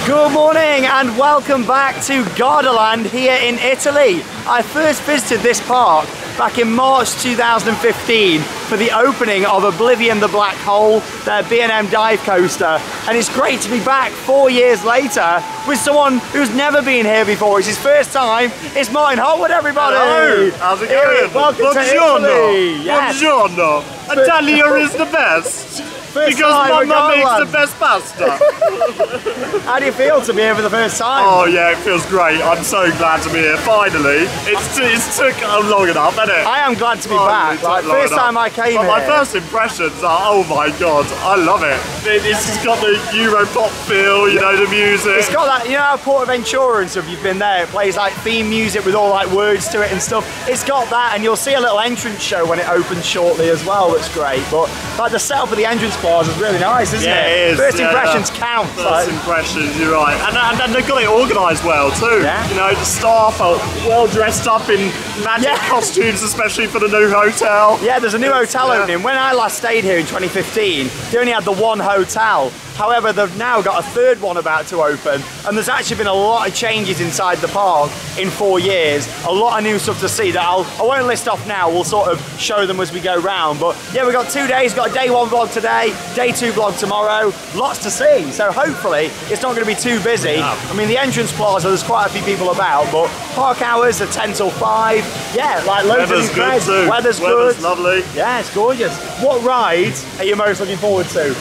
Good morning and welcome back to Gardaland here in Italy. I first visited this park back in March 2015 for the opening of Oblivion the Black Hole, their B&M dive coaster. And it's great to be back 4 years later with someone who's never been here before. It's his first time. It's Martin Hotwood, everybody. Hello, how's it going? Welcome to Italy. Yes. Buongiorno. Italia is the best. Because Mama makes the best pasta. How do you feel to be here for the first time? Oh yeah, it feels great. I'm so glad to be here, finally. It's took long enough, hasn't it? I am glad to be back. Like, first time I came here. My first impressions are, oh my god, I love it. It's got the Euro pop feel, you know, the music. It's got that, you know how Portaventura and stuff, you've been there, it plays like theme music with all like words to it and stuff. It's got that, and you'll see a little entrance show when it opens shortly as well, that's great. But like the setup of the entrance plaza is really nice, isn't it? Yeah, it is. First impressions count. First impressions, you're right. And they've got it organised well too. Yeah. You know, the staff are well dressed up in magic costumes, especially for the new hotel. Yeah, there's a new hotel opening. When I last stayed here in 2015, they only had the one hotel. However, they've now got a third one about to open, and there's actually been a lot of changes inside the park in 4 years. A lot of new stuff to see that I won't list off now. We'll sort of show them as we go round. But yeah, we've got 2 days. Got a day 1 vlog today, day 2 vlog tomorrow. Lots to see. So hopefully it's not going to be too busy. No. I mean, the entrance plaza, there's quite a few people about, but park hours are 10 till 5. Yeah, like loads Weather's of good too. Weather's good. Lovely. Yeah, it's gorgeous. What rides are you most looking forward to?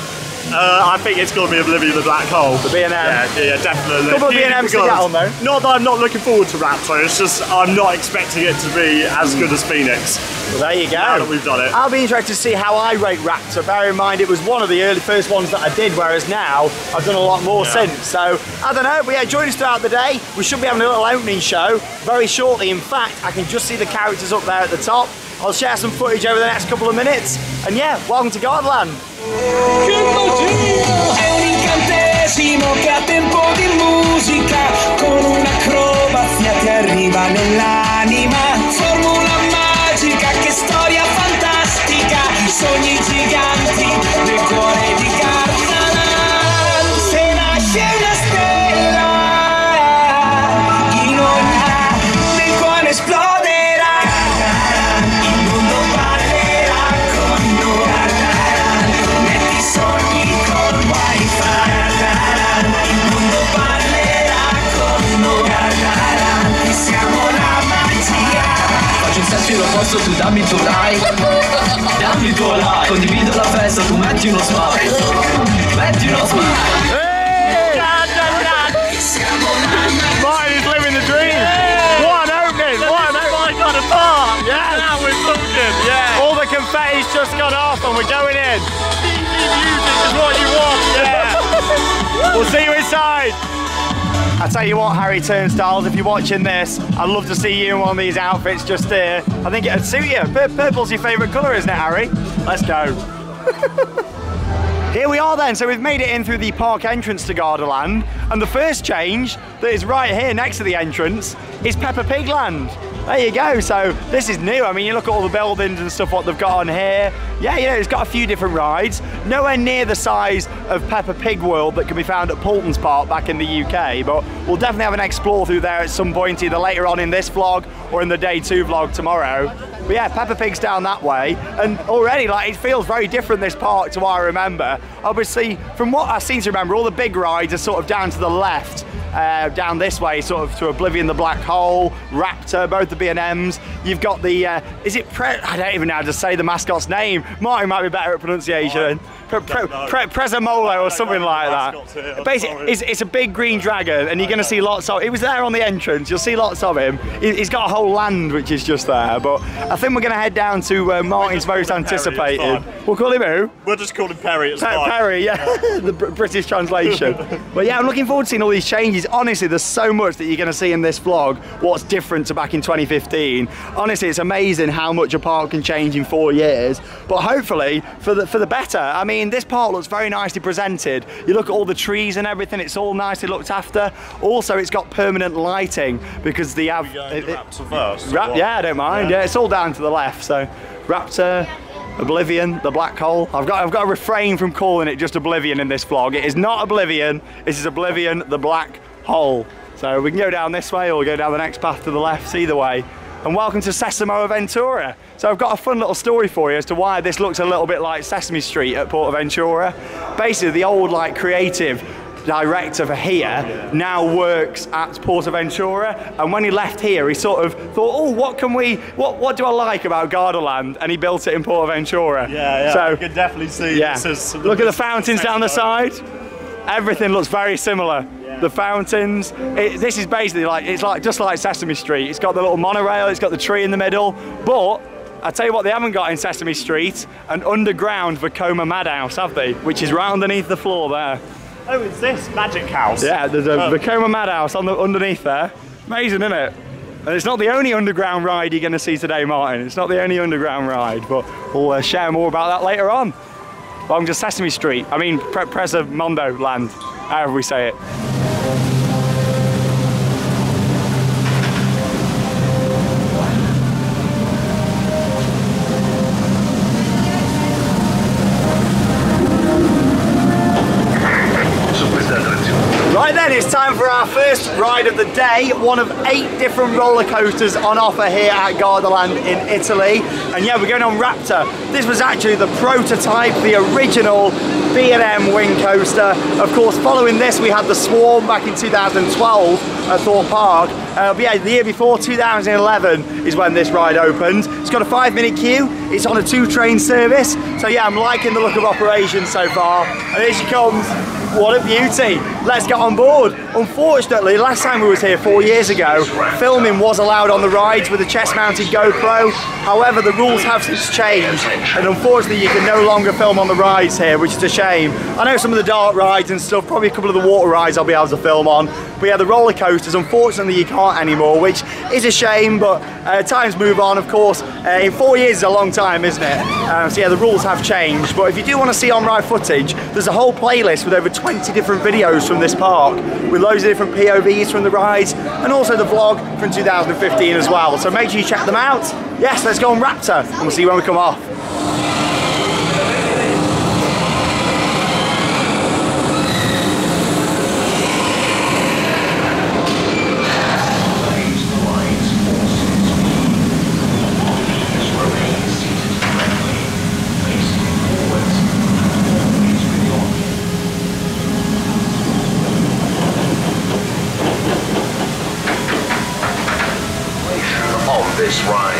I think it's going to be Oblivion the Black Hole. The B&M. Yeah, definitely. Couple of B&Ms to get on though. Not that I'm not looking forward to Raptor, it's just I'm not expecting it to be as good as Phoenix. Well, there you go. Now that we've done it. I'll be interested to see how I rate Raptor. Bear in mind it was one of the first ones that I did, whereas now I've done a lot more since. So, I don't know, but yeah, join us throughout the day. We should be having a little opening show very shortly. In fact, I can just see the characters up there at the top. I'll share some footage over the next couple of minutes. And yeah, welcome to Gardaland. È un incantesimo che a tempo di musica con un'acrobazia ti arriva nell'anima. Formula magica, che storia fantastica, sogni giganti nel cuore di Gardaland. Se nasce una stella in ogni nel cuore esploderà. Il mondo parlerà con noi. Metti sogni col wifi. Il mondo parlerà con noi. Siamo la magia. Faccio un selfie, lo posto, tu dammi il tuo like. Dammi il tuo like. Condivido la festa, tu metti uno smile. Metti uno smile. Martin is living the dream. What an opening! What an opening! Got a bar! Yeah! Now we're talking, yeah! All the confetti's just gone off and we're going in. Music is what you want, yeah! We'll see you inside. I tell you what, Harry Turnstiles, if you're watching this, I'd love to see you in one of these outfits just here. I think it'd suit you. Purple's your favourite colour, isn't it, Harry? Let's go. Here we are then, so we've made it in through the park entrance to Gardaland, and the first change that is right here next to the entrance is Peppa Pig Land. There you go, so this is new. I mean, you look at all the buildings and stuff, what they've got on here. Yeah, you know, it's got a few different rides. Nowhere near the size of Peppa Pig World that can be found at Poulton's Park back in the UK, but we'll definitely have an explore through there at some point, either later on in this vlog or in the day 2 vlog tomorrow. But yeah, Peppa Pig's down that way, and already, like, it feels very different, this park, to what I remember. Obviously, from what I seem to remember, all the big rides are sort of down to the left, down this way, sort of to Oblivion the Black Hole, Raptor, both the B&Ms. You've got the, I don't even know how to say the mascot's name. Martin might be better at pronunciation. Presamolo or something like that. Basically, it's a big green dragon, and you're going to see lots of. He was there on the entrance. You'll see lots of him. He's got a whole land which is just there. But I think we're going to head down to Martin's most anticipated. We'll call him who? We'll just call him Perry. It's fine. Perry, yeah, the British translation. But yeah, I'm looking forward to seeing all these changes. Honestly, there's so much that you're going to see in this vlog. What's different to back in 2015? Honestly, it's amazing how much a park can change in 4 years. But hopefully for the better. I mean, this park looks very nicely presented. You look at all the trees and everything, it's all nicely looked after. Also, it's got permanent lighting because the Raptor first. Yeah, I don't mind. Yeah, it's all down to the left. So Raptor, Oblivion, the black hole. I've got to refrain from calling it just Oblivion in this vlog. It is not Oblivion, this is Oblivion, the black hole. So we can go down this way or go down the next path to the left, either way. And welcome to Sesamo Ventura. So I've got a fun little story for you as to why this looks a little bit like Sesame Street at Ventura. Basically, the old creative director for here now works at Ventura, and when he left here he sort of thought, oh, what do I like about Gardaland, and he built it in Ventura. Yeah, so you can definitely see. Yeah, look at the fountains down the side. Everything looks very similar. Yeah. The fountains, this is basically just like Sesame Street. It's got the little monorail, it's got the tree in the middle, but I tell you what they haven't got in Sesame Street, an underground Vekoma madhouse, have they? Which is right underneath the floor there. Oh, it's this magic house. Yeah, there's a Vekoma madhouse underneath there. Amazing, isn't it? And it's not the only underground ride you're going to see today, Martin. It's not the only underground ride, but we'll share more about that later on. Along to Sesame Street. I mean, Mondo Land, however we say it. Right then, it's time for our first ride of the day. One of 8 different roller coasters on offer here at Gardaland in Italy. And yeah, we're going on Raptor. This was actually the prototype, the original B&M wing coaster. Of course, following this, we had the Swarm back in 2012 at Thorpe Park. But yeah, the year before, 2011, is when this ride opened. It's got a 5-minute queue. It's on a 2-train service. So yeah, I'm liking the look of operation so far. And here she comes. What a beauty. Let's get on board. Unfortunately, last time we was here 4 years ago, filming was allowed on the rides with a chest-mounted GoPro. However, the rules have since changed, and unfortunately you can no longer film on the rides here, which is a shame. I know some of the dark rides and stuff, probably a couple of the water rides I'll be able to film on, but yeah, the roller coasters, unfortunately you can't anymore, which is a shame, but times move on, of course. In 4 years is a long time, isn't it? So yeah, the rules have changed, but if you do want to see on-ride footage, there's a whole playlist with over 20 different videos from this park, with loads of different POVs from the rides, and also the vlog from 2015 as well. So make sure you check them out. Yes, let's go on Raptor, and we'll see you when we come off. This ride.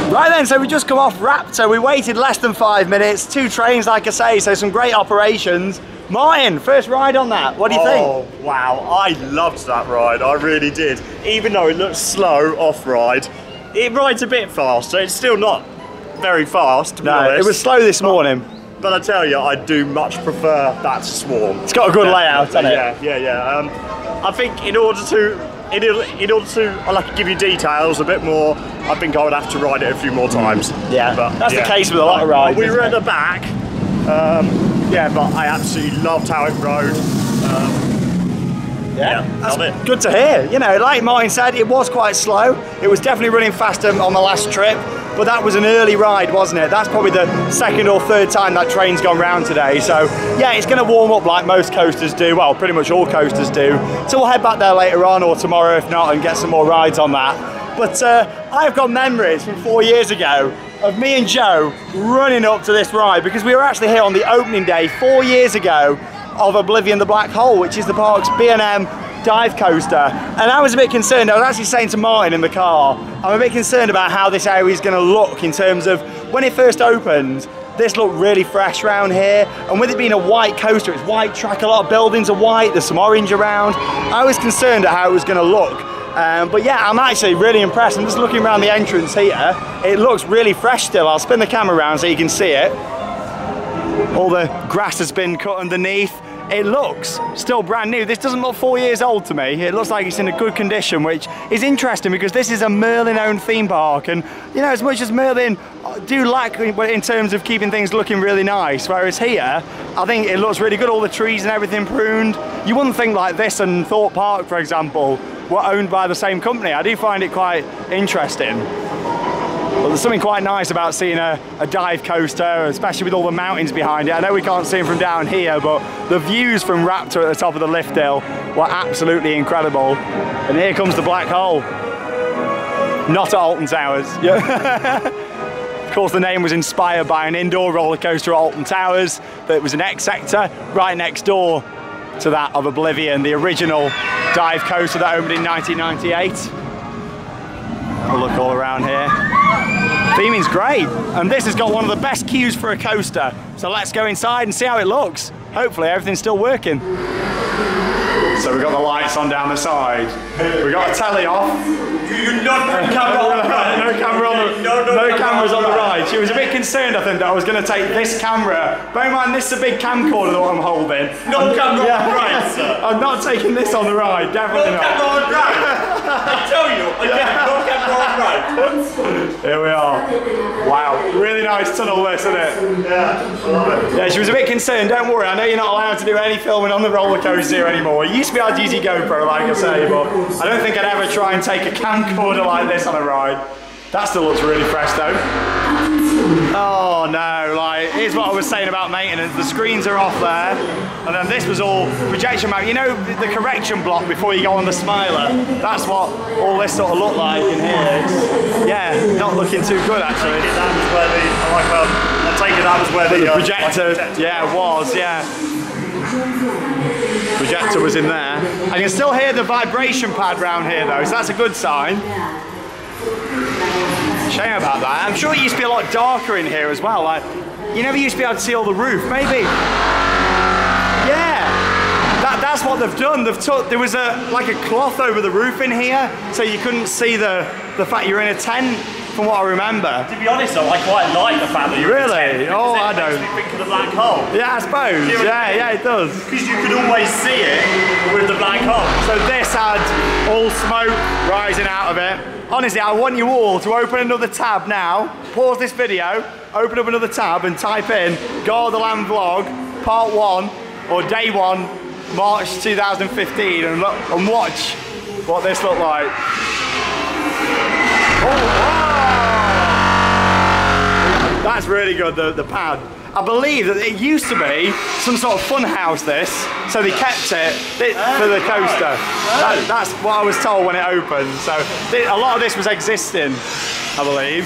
Right then, so we just come off Raptor. We waited less than 5 minutes, 2 trains like I say, so some great operations. Martin, first ride on that, what do you think? Oh wow, I loved that ride, I really did. Even though it looks slow off-ride, it rides a bit faster. It's still not very fast, to be honest. It was slow this morning. But I tell you, I do much prefer that Swarm. It's got a good layout, hasn't it? Yeah. I think in order to like give you details a bit more, I think I would have to ride it a few more times. Yeah, but that's the case with a lot of rides. We were at the back. Yeah, but I absolutely loved how it rode. That's good to hear. You know, like Martin said, it was quite slow. It was definitely running faster on the last trip, but that was an early ride, wasn't it? That's probably the 2nd or 3rd time that train's gone round today. So yeah, it's going to warm up like most coasters do. Well, pretty much all coasters do. So we'll head back there later on or tomorrow if not and get some more rides on that. But I've got memories from 4 years ago of me and Joe running up to this ride because we were actually here on the opening day 4 years ago of Oblivion the Black Hole, which is the park's B&M dive coaster. And I was a bit concerned. I was actually saying to Martin in the car, I'm a bit concerned about how this area is going to look in terms of when it first opened. This looked really fresh around here, and with it being a white coaster, it's white track, a lot of buildings are white, there's some orange around. I was concerned at how it was going to look. But yeah, I'm actually really impressed. I'm just looking around the entrance here. It looks really fresh still. I'll spin the camera around so you can see it. All the grass has been cut underneath. It looks still brand new. This doesn't look 4 years old to me. It looks like it's in a good condition, which is interesting because this is a Merlin-owned theme park. And, you know, as much as Merlin do lack in terms of keeping things looking really nice, whereas here, I think it looks really good, all the trees and everything pruned. You wouldn't think like this and Thorpe Park, for example, were owned by the same company. I do find it quite interesting. But there's something quite nice about seeing a dive coaster, especially with all the mountains behind it. I know we can't see them from down here, but the views from Raptor at the top of the lift hill were absolutely incredible. And here comes the black hole. Not at Alton Towers. Yeah. Of course, the name was inspired by an indoor roller coaster at Alton Towers that was an X sector right next door to that of Oblivion, the original dive coaster that opened in 1998. Have a look all around here. Theming's great, and this has got one of the best queues for a coaster. So let's go inside and see how it looks. Hopefully everything's still working. So we've got the lights on down the side. We've got a telly off. You're not putting camera on the ride. No cameras on the ride. She was a bit concerned, I think, that I was going to take this camera. Bear in mind, this is a big camcorder that I'm holding. No camera on the ride, sir. I'm not taking this on the ride, definitely not. No camera on the ride. I tell you, again, no camera on the ride. Here we are. Wow, really nice tunnel this, isn't it? Yeah, I love it. Yeah, she was a bit concerned. Don't worry, I know you're not allowed to do any filming on the roller coaster here anymore. You used to be able to use your GoPro, like I say, but I don't think I'd ever try and take a camcorder like this on a ride. That still looks really fresh though. Oh no, like, here's what I was saying about maintenance. The screens are off there, and then this was all projection map. You know the correction block before you go on the Smiler? That's what all this sort of looked like in here. It's, yeah, not looking too good actually. I take it that was where the projector, yeah, it was, yeah. Projector was in there. I can still hear the vibration pad round here though, so that's a good sign. Shame about that. I'm sure it used to be a lot darker in here as well. Like, you never used to be able to see all the roof, maybe. Yeah, that's what they've done. There was like a cloth over the roof in here, so you couldn't see the fact you're in a tent. From what I remember. To be honest though, I quite like the fact that you're in a tent. Oh, I know. It makes me think of the black hole. Yeah, I suppose. Yeah, it does. Because you could always see it with the black hole. So this had all smoke rising out of it. Honestly, I want you all to open another tab now, pause this video, open up another tab and type in Gardaland Vlog Part 1 or Day 1 March 2015 and watch what this looked like. Oh, wow. That's really good, the pad. I believe that it used to be some sort of fun house this, so they kept it for the coaster. That's what I was told when it opened. So a lot of this was existing, I believe.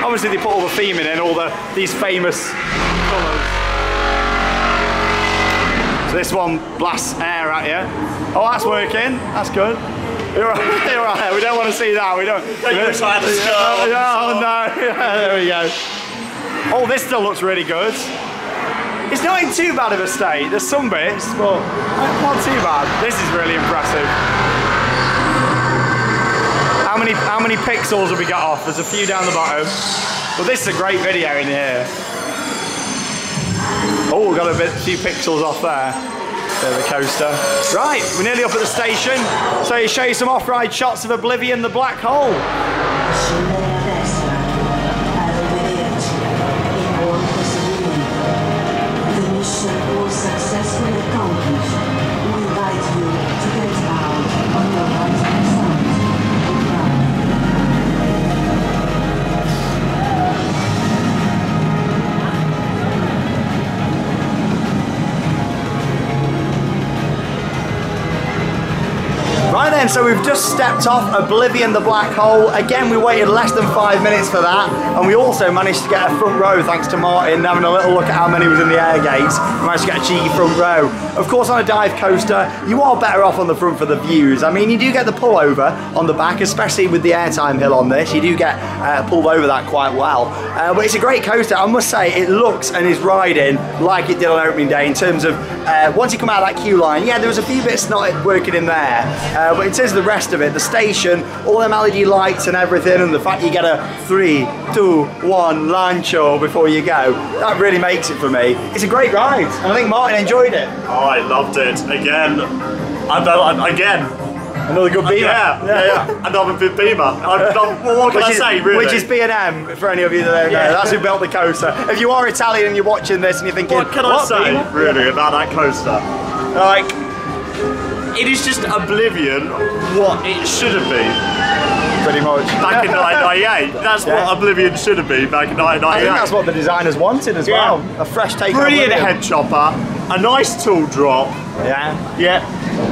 Obviously they put all the theming in, all these famous colours. So this one blasts air at you. Oh, that's working, that's good. You're right, we don't want to see that, we don't. Oh no, there we go. Oh, this still looks really good. It's not in too bad of a state. There's some bits, but not too bad. This is really impressive. How many pixels have we got off? There's a few down the bottom. Well, this is a great video in here. Oh, we've got a few pixels off there. There's the coaster. Right, we're nearly up at the station. So you show you some off-ride shots of Oblivion, the black hole. Successfully accomplished. We invite you to get out on your right-hand side. Right then, so we've just stepped off Oblivion, the black hole. Again, we waited less than 5 minutes for that, and we also managed to get a front row thanks to Martin having a little look at how many was in the air gates. We managed to get a cheeky front row. Of course, on a dive coaster, you are better off on the front for the views. I mean, you do get the pullover on the back, especially with the airtime hill on this. You do get pulled over that quite well. But it's a great coaster. I must say, it looks and is riding like it did on opening day in terms of once you come out of that queue line. Yeah, there was a few bits not working in there. But in terms of the rest of it, the station, all them LED lights and everything, and the fact you get a 3, 2, 1 line show before you go, that really makes it for me. It's a great ride, and I think Martin enjoyed it. Oh, I loved it. Again, Another good Beamer. Yeah. Another big Beamer. What can I say, really? Which is B&M, for any of you that don't know. That's who built the coaster. If you are Italian and you're watching this and you're thinking, what can I say, Beamer? really, about that coaster? Like, it is just Oblivion what it should have been. Pretty much. Back in 1998. That's what Oblivion should have been back in 1998. I think that's what the designers wanted as well. A fresh take on Brilliant Oblivion. head chopper, a nice tool drop. Yeah.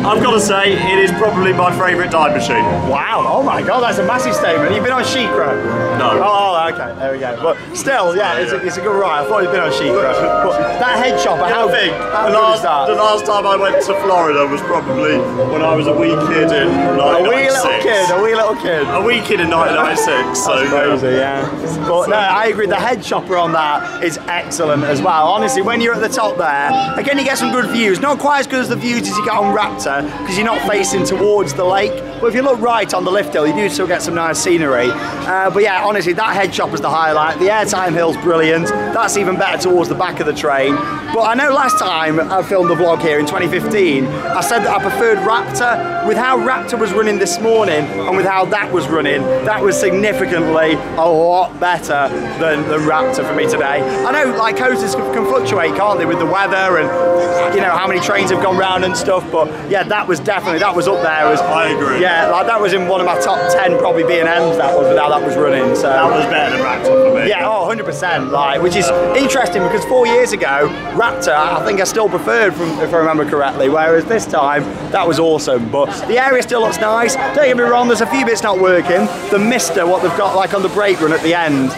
I've got to say, it is probably my favourite time machine. Wow, oh my god, that's a massive statement. You've been on Sheikra? No. Oh, okay, there we go. But still, yeah, it's a good ride. I thought you'd been on Sheikra. But that head chopper, how good is that? The last time I went to Florida was probably when I was a wee kid in 1996. A wee little kid. A wee kid in 1996. So crazy, yeah. But no, I agree, the head chopper on that is excellent as well. Honestly, when you're at the top there, again, you get some good views. Not quite as good as the views as you get on Raptor, because you're not facing towards the lake. But if you look right on the lift hill, you do still get some nice scenery. But yeah, honestly, that head chopper's the highlight. The airtime hill's brilliant. That's even better towards the back of the train. But I know last time I filmed the vlog here in 2015, I said that I preferred Raptor. With how Raptor was running this morning and with how that was running, that was significantly a lot better than Raptor for me today. I know like coasters can fluctuate, can't they, with the weather and you know how many trains have gone round and stuff, but yeah, that was up there. I agree. Yeah, like that was in one of my top 10 probably B&Ms that was, with how that was running. So that was better than Raptor for me. Yeah, 100%, like, which is interesting because 4 years ago, Raptor I think I still preferred, if I remember correctly, whereas this time, that was awesome. But the area still looks nice. Don't get me wrong, there's a few bits not working. The mister, what they've got like on the brake run at the end,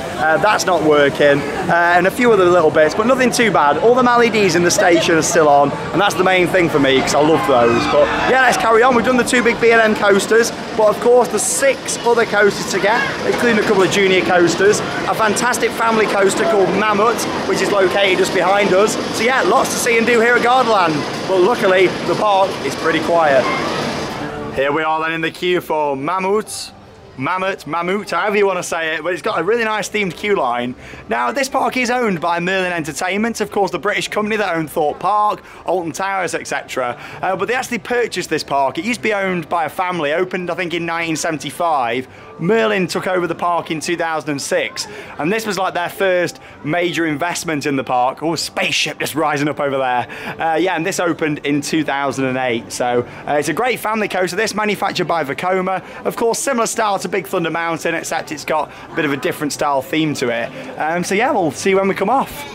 that's not working. And a few other little bits, but nothing too bad. All the LEDs in the station are still on, and that's the main thing for me because I love those. But yeah, let's carry on. We've done the 2 big B&M coasters, but of course there's 6 other coasters to get, including a couple of junior coasters. A fantastic family coaster called Mammoth, which is located just behind us. So yeah, lots to see and do here at Gardaland. But luckily, the park is pretty quiet. Here we are then in the queue for Mammoth, however you want to say it, but it's got a really nice themed queue line. Now, this park is owned by Merlin Entertainment, of course the British company that owned Thorpe Park, Alton Towers, etc. But they actually purchased this park. It used to be owned by a family, opened I think in 1975. Merlin took over the park in 2006, and this was like their first major investment in the park. Oh, a spaceship just rising up over there. Yeah, and this opened in 2008. So it's a great family coaster. This manufactured by Vekoma. Of course, similar style to Big Thunder Mountain, except it's got a bit of a different style theme to it. So yeah, we'll see when we come off.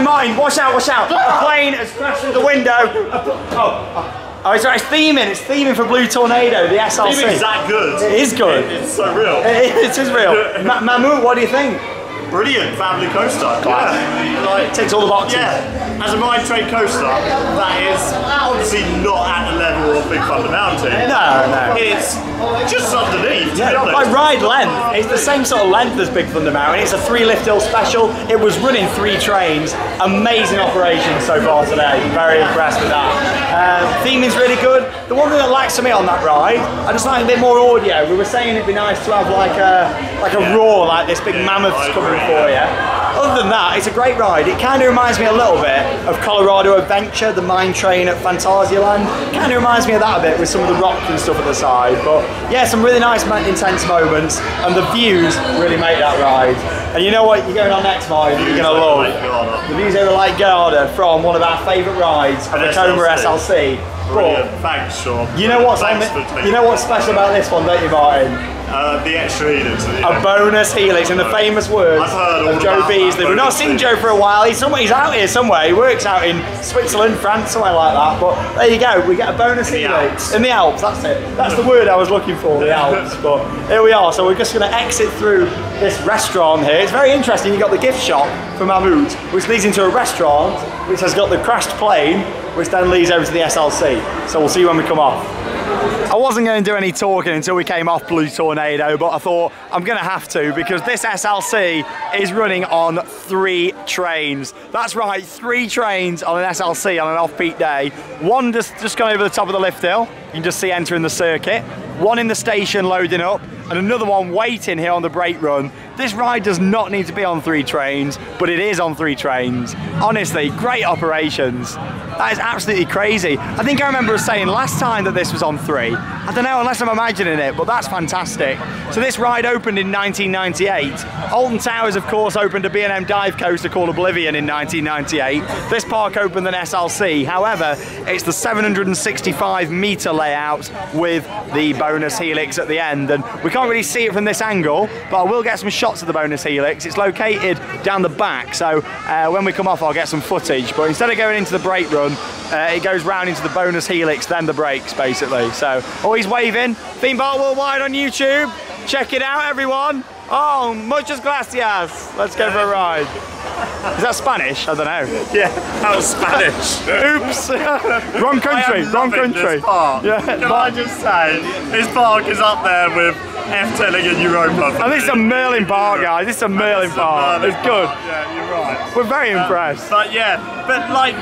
Mine, watch out, watch out. A plane has crashed through the window. Oh, sorry, it's theming for Blue Tornado, the SLC. Theming is that good? It is good. It's so real. It is real. Mammoth, what do you think? Brilliant family coaster. Yeah. Like, ticks all the boxes. Yeah. As a mine train coaster, that is obviously not at the level of Big Thunder Mountain. No. It's just underneath, to be honest. By ride length, it's the same sort of length as Big Thunder Mountain. It's a 3 lift hill special. It was running 3 trains. Amazing operation so far today. Very impressed with that. Theming's really good. The one thing that lacks for me on that ride, I just like a bit more audio. We were saying it'd be nice to have like a roar, like this big mammoth's coming for you. Other than that, it's a great ride. It kind of reminds me a little bit of Colorado Adventure, the mine train at Phantasialand. Kind of reminds me of that a bit with some of the rock and stuff at the side. But yeah, some really nice intense moments, and the views really make that ride. And you know what you're going on next, Mike? You're going to love. The views over Lake Garda from one of our favourite rides, the Vekoma SLC. Brilliant. Thanks, Sean. You know what's special about this one, don't you, Martin? The extra helix. A bonus helix, in the famous words of Joe Beasley. We've not seen Joe for a while. He's out here somewhere. He works out in Switzerland, France, somewhere like that. But there you go. We get a bonus helix in the Alps. That's it. That's the word I was looking for. The Alps. But here we are. So we're just going to exit through this restaurant here. It's very interesting. You've got the gift shop for Mammoth, which leads into a restaurant, which has got the crashed plane, which then leads over to the SLC. So we'll see you when we come off. wasn't going to do any talking until we came off Blue Tornado, but I thought I'm going to have to because this SLC is running on 3 trains. That's right, 3 trains on an SLC on an off-peak day. One just gone over the top of the lift hill. You can just see entering the circuit. One in the station loading up, and another one waiting here on the brake run. This ride does not need to be on 3 trains, but it is on 3 trains. Honestly, great operations. That is absolutely crazy. I think I remember us saying last time that this was on 3. I don't know, unless I'm imagining it, but that's fantastic. So this ride opened in 1998. Alton Towers, of course, opened a B&M dive coaster called Oblivion in 1998. This park opened an SLC. However, it's the 765-metre layout with the bonus helix at the end. And we can't really see it from this angle, but I will get some shots of the bonus helix. It's located down the back, so when we come off, I'll get some footage. But instead of going into the brake run, it goes round into the bonus helix, then the brakes, basically. So, always waving. Theme Park Worldwide on YouTube. Check it out, everyone. Oh, muchas gracias. Let's go for a ride. Is that Spanish? I don't know. Yeah, that was Spanish. Oops. Wrong country. Wrong country. This park. Yeah. Can I just say, this park is up there with F-Telling and Europa. And this is a Merlin park, guys. This is a Merlin park. It's good. Yeah, you're right. We're very impressed. But like,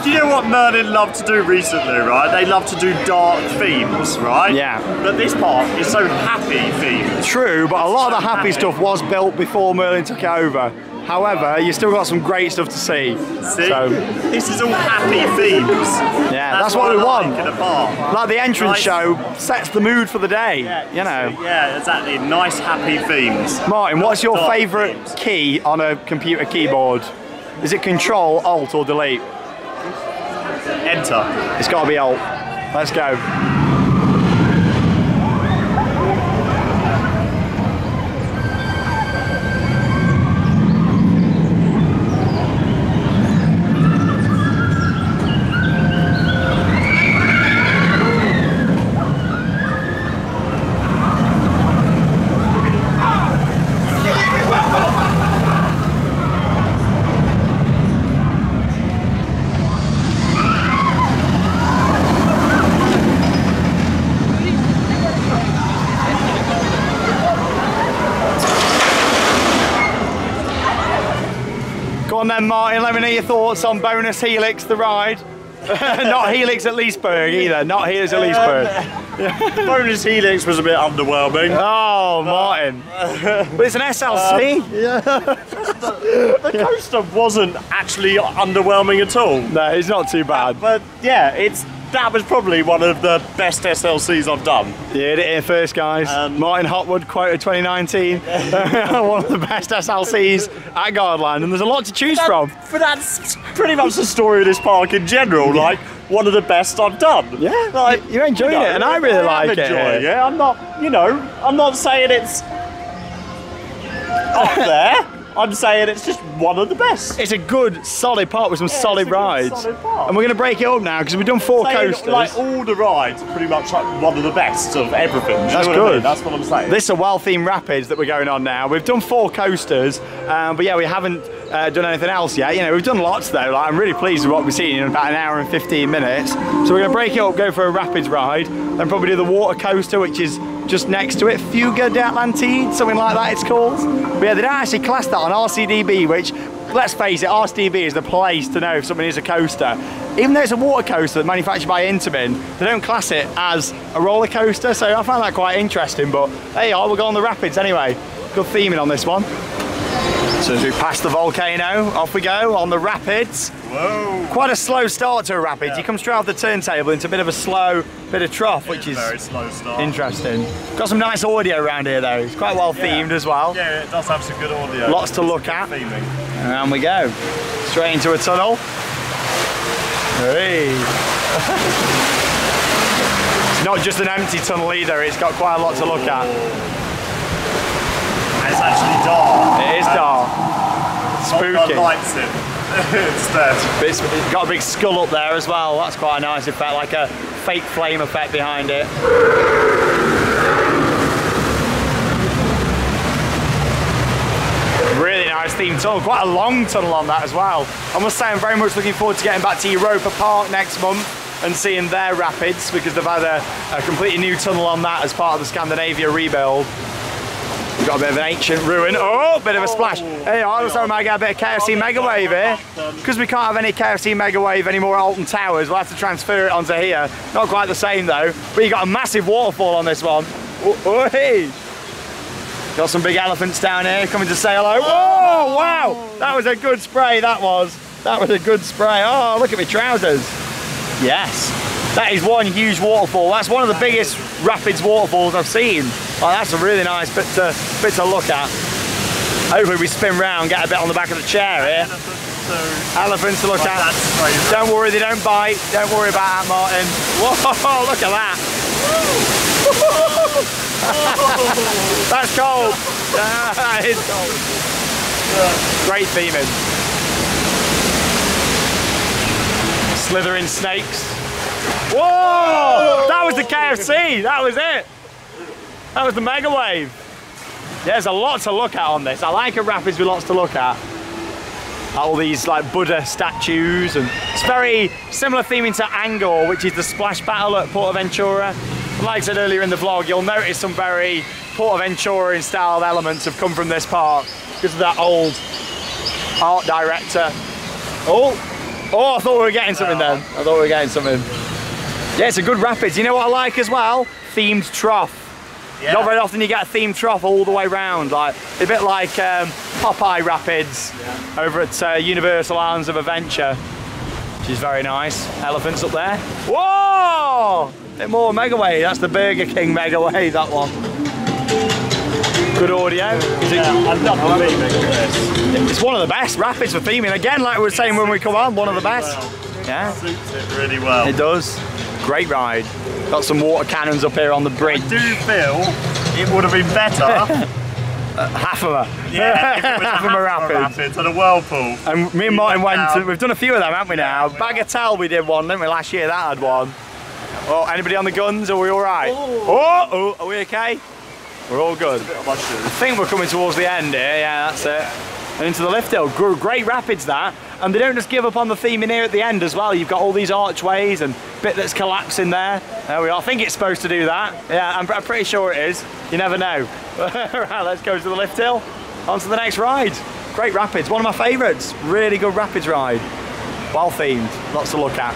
do you know what Merlin love to do recently, right? They love to do dark themes, right? Yeah. But this park is so happy themed. True, but a lot of the happy stuff was built before Merlin took it over. However, you still got some great stuff to see. See? So, this is all happy themes. yeah, that's what we want. In a park. Like the entrance Nice. show sets the mood for the day, you know. Yeah, exactly. Nice happy themes. Martin, what's your Dark favourite themes. key on a computer keyboard? Is it Control, Alt or Delete? Enter. It's got to be Alt. Let's go. Go on then, Martin, let me know your thoughts on bonus Helix, the ride. Not Helix at Leesburg either, not Helix at Leesburg. Bonus Helix was a bit underwhelming. Oh, Martin. But it's an SLC. The coaster wasn't actually underwhelming at all. No, it's not too bad. But yeah, that was probably one of the best SLCs I've done. You heard it here first, guys. Martin Hotwood quoted 2019. One of the best SLCs at Gardaland, and there's a lot to choose from. But that's pretty much the story of this park in general. Like, one of the best I've done. Yeah, like, you're enjoying it, and I really like it. Enjoying it. I'm not saying it's up there. I'm saying it's just one of the best. It's a good, solid park with some solid it's a good, rides. solid park. And we're going to break it up now because we've done 4 coasters. Like all the rides are pretty much like one of the best of everything. Do you That's know what good. I mean? That's what I'm saying. This is a well-themed rapids that we're going on now. We've done 4 coasters, but yeah, we haven't done anything else yet. You know, we've done lots though. Like, I'm really pleased with what we've seen in about an hour and 15 minutes. So we're going to break it up, go for a rapids ride, then probably do the water coaster, which is just next to it, Fuga da Atlantide, something like that it's called. But yeah, they don't actually class that on RCDB, which, let's face it, RCDB is the place to know if something is a coaster. Even though it's a water coaster manufactured by Intermin, they don't class it as a roller coaster, so I find that quite interesting. But there you are, we'll go on the rapids anyway. Good theming on this one. So as we pass the volcano, off we go on the rapids. Whoa. Quite a slow start to a rapids. You come straight off the turntable into a bit of a slow bit of trough, which is very slow start. interesting. Got some nice audio around here though. It's quite well themed as well. Yeah, it does have some good audio. Lots to look at. Theming. And we go. Straight into a tunnel. Hey. It's not just an empty tunnel either, it's got quite a lot to look at. And it's actually dark. It is dark. Not got Spooky. lights in instead. But it's got a big skull up there as well. That's quite a nice effect, like a fake flame effect behind it. Really nice themed tunnel, quite a long tunnel on that as well. I must say I'm very much looking forward to getting back to Europa Park next month. and seeing their rapids because they've had a completely new tunnel on that as part of the Scandinavia rebuild. We've got a bit of an ancient ruin. Oh, bit of a splash. Hey, I looks like we might get a bit of KFC Mega Wave here. Because we can't have any KFC Mega Wave anymore at Alton Towers, we'll have to transfer it onto here. Not quite the same though, but you got a massive waterfall on this one. Oh, hey. Got some big elephants down here coming to say hello. Oh, wow. That was a good spray, that was. That was a good spray. Oh, look at my trousers. Yes. That is one huge waterfall. That's one of the biggest rapids waterfalls I've seen. Oh, that's a really nice bit to look at. Hopefully we spin round, get a bit on the back of the chair here. Elephants to look at. Don't worry, they don't bite. Don't worry about that, Martin. Whoa, look at that. That's cold. That is cold. Great theming. Slithering snakes. Whoa! That was the KFC. That was it. That was the Mega Wave. There's a lot to look at on this. I like a rapids with lots to look at. All these like Buddha statues, and it's very similar theming to Angkor, which is the splash battle at Portaventura. And like I said earlier in the vlog, you'll notice some very Portaventura in style elements have come from this park because of that old art director. Oh, I thought we were getting something then. I thought we were getting something. Yeah, it's a good rapids. You know what I like as well? Themed trough. Yeah. Not very often you get a themed trough all the way round. Like a bit like Popeye Rapids over at Universal Islands of Adventure, which is very nice. Elephants up there. Whoa! A bit more Mega Wave. That's the Burger King Mega Wave, that one. Good audio. I love the theming for this. It's one of the best rapids for theming. Again, like we were saying when we come on, one of the best. Yeah. It suits it really well. It does. Great ride. Got some water cannons up here on the bridge. I do feel it would have been better. Half of a. Yeah, if it was half of a rapids and a whirlpool. And me and Martin went, we've done a few of them, haven't we now? Bagatelle we did one, didn't we, last year? That had one. Oh, anybody on the guns? Are we all right? Oh, are we okay? We're all good. I think we're coming towards the end here. Yeah, that's it. And into the lift hill. Great rapids, that. And they don't just give up on the theming here at the end as well. You've got all these archways and bit that's collapsing there. There we are. I think it's supposed to do that. Yeah, I'm pretty sure it is. You never know. Right, let's go to the lift hill. On to the next ride. Great rapids. One of my favourites. Really good rapids ride. Well themed. Lots to look at.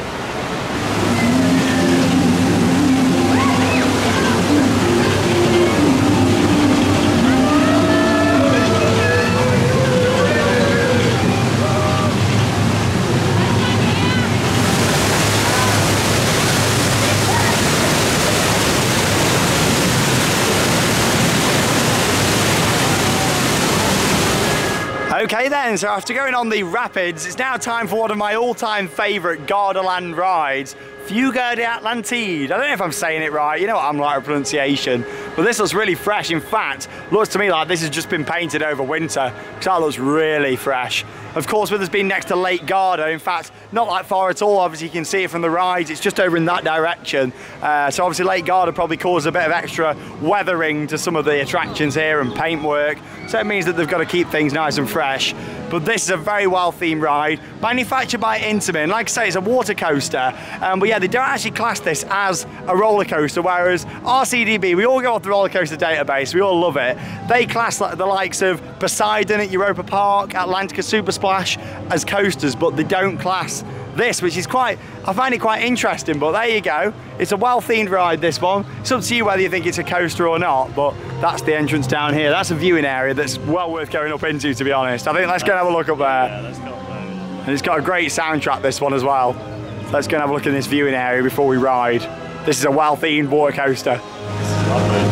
Okay then, so after going on the rapids, it's now time for one of my all-time favourite Gardaland rides, Fuga da Atlantide. I don't know if I'm saying it right, you know what I'm like with pronunciation, but this looks really fresh. In fact, looks to me like this has just been painted over winter, because that looks really fresh. Of course, with us being next to Lake Garda, in fact, not that far at all, obviously you can see it from the rides, it's just over in that direction. So obviously Lake Garda probably caused a bit of extra weathering to some of the attractions here and paintwork. So it means that they've got to keep things nice and fresh. But this is a very well themed ride, manufactured by Intamin. Like I say, it's a water coaster, but yeah, they don't actually class this as a roller coaster, whereas RCDB, we all go off the roller coaster database, we all love it. They class the likes of Poseidon at Europa Park, Atlantica Super Splash as coasters, but they don't class this, which is I find it quite interesting, but there you go. It's a well-themed ride, this one. It's up to you whether you think it's a coaster or not, but that's the entrance down here. That's a viewing area that's well worth going up into, to be honest. I think let's go and have a look up there. Yeah, let's go up there. And it's got a great soundtrack, this one as well. So let's go and have a look in this viewing area before we ride. This is a well-themed water coaster. This is lovely.